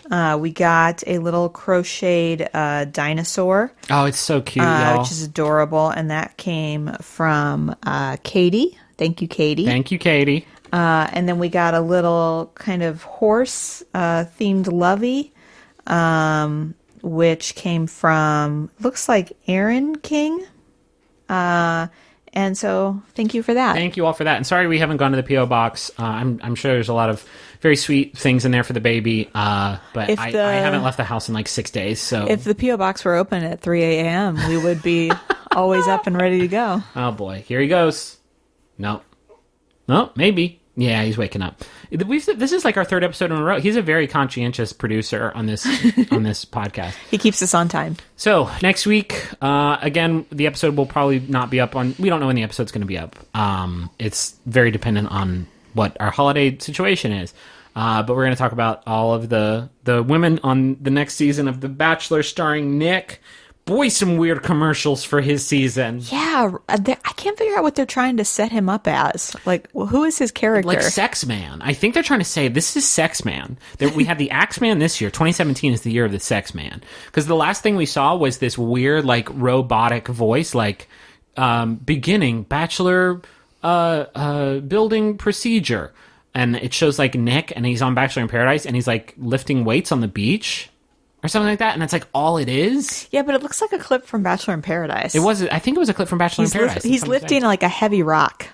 We got a little crocheted dinosaur. Oh, it's so cute, y'all. Which is adorable, and that came from Katie. Thank you, Katie. Thank you, Katie. And then we got a little kind of horse themed lovey, which came from, looks like Aaron King. And so thank you for that. Thank you all for that. And sorry we haven't gone to the P.O. Box. I'm sure there's a lot of very sweet things in there for the baby. But I haven't left the house in like 6 days. So if the P.O. Box were open at 3 a.m., we would be always up and ready to go. Oh boy, here he goes. Nope, maybe. Yeah, he's waking up. This is like our 3rd episode in a row. He's a very conscientious producer on this podcast. He keeps us on time. So next week, again, the episode will probably not be up on. We don't know when the episode's going to be up. It's very dependent on what our holiday situation is. But we're going to talk about all of the women on the next season of The Bachelor, starring Nick, boy, some weird commercials for his season. Yeah, I can't figure out what they're trying to set him up as. Like, who is his character? Like Sex Man. I think they're trying to say this is Sex Man. That we had the Axeman this year. 2017 is the year of the Sex Man. Because the last thing we saw was this weird, like, robotic voice, like, beginning Bachelor building procedure. And it shows, like, Nick, and he's on Bachelor in Paradise, and he's, like, lifting weights on the beach. Or something like that, and that's like all it is. Yeah, but it looks like a clip from Bachelor in Paradise. It was. I think it was a clip from Bachelor in Paradise. He's lifting like a heavy rock.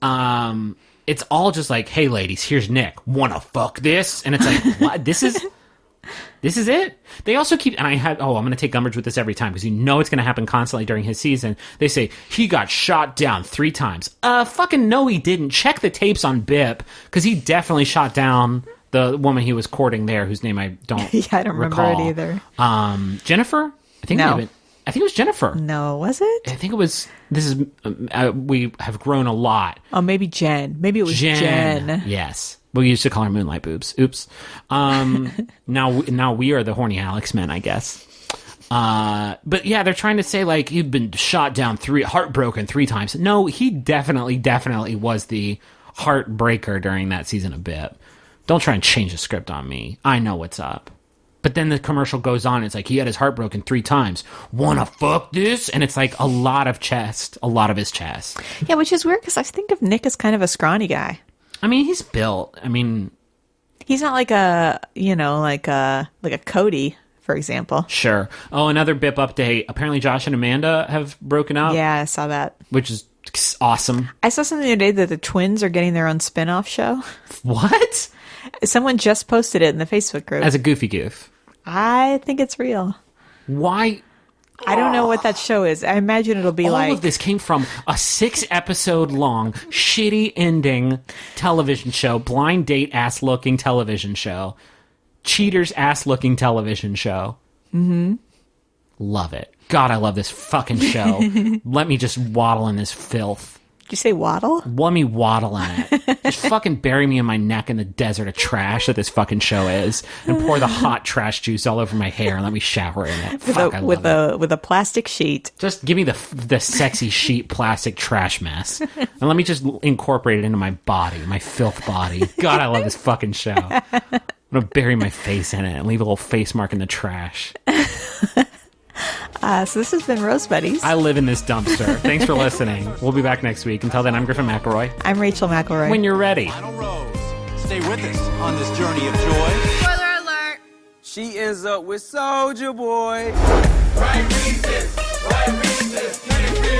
It's all just like, hey, ladies, here's Nick. Wanna fuck this? And it's like, what? This is it. They also keep, and I'm going to take umbrage with this every time because you know it's going to happen constantly during his season. They say he got shot down 3 times. Fucking no, he didn't. Check the tapes on Bip because he definitely shot down the woman he was courting there, whose name I don't Yeah, I don't recall. remember it either. Jennifer? I think No. I think it was Jennifer. No, was it? I think it was. This is. We have grown a lot. Oh, maybe Jen. Maybe it was Jen. Yes. We used to call her Moonlight Boobs. Oops. Now we are the horny Alex men, I guess. But yeah, they're trying to say like he'd been shot down heartbroken 3 times. No, he definitely was the heartbreaker during that season of Bip. Don't try and change the script on me. I know what's up. But then the commercial goes on. It's like he had his heart broken 3 times. Wanna fuck this? And it's like a lot of his chest. Yeah, which is weird because I think of Nick as kind of a scrawny guy. I mean, he's built. I mean, he's not like a Cody, for example. Sure. Oh, another Bip update. Apparently, Josh and Amanda have broken up. Yeah, I saw that. Which is awesome. I saw something the other day that the twins are getting their own spin-off show. What? Someone just posted it in the Facebook group. As a goofy goof. I think it's real. Why? I don't know what that show is. I imagine it'll be All of this came from a 6-episode long, shitty ending television show, blind date ass looking television show, cheaters ass looking television show. Mm-hmm. Love it. God, I love this fucking show. Let me just waddle in this filth. Did you say waddle? Let me waddle in it. Just fucking bury me in my neck in the desert of trash that this fucking show is, and pour the hot trash juice all over my hair and let me shower in it. With a plastic sheet. Just give me the sexy sheet plastic trash mess, and let me just incorporate it into my body, my filth body. God, I love this fucking show. I'm gonna bury my face in it and leave a little face mark in the trash. So this has been Rose Buddies. I live in this dumpster. Thanks for listening. We'll be back next week. Until then, I'm Griffin McElroy. I'm Rachel McElroy. When you're ready. Final Rose. Stay with us on this journey of joy. Spoiler alert. She ends up with Soulja Boy. Right reasons, can't feel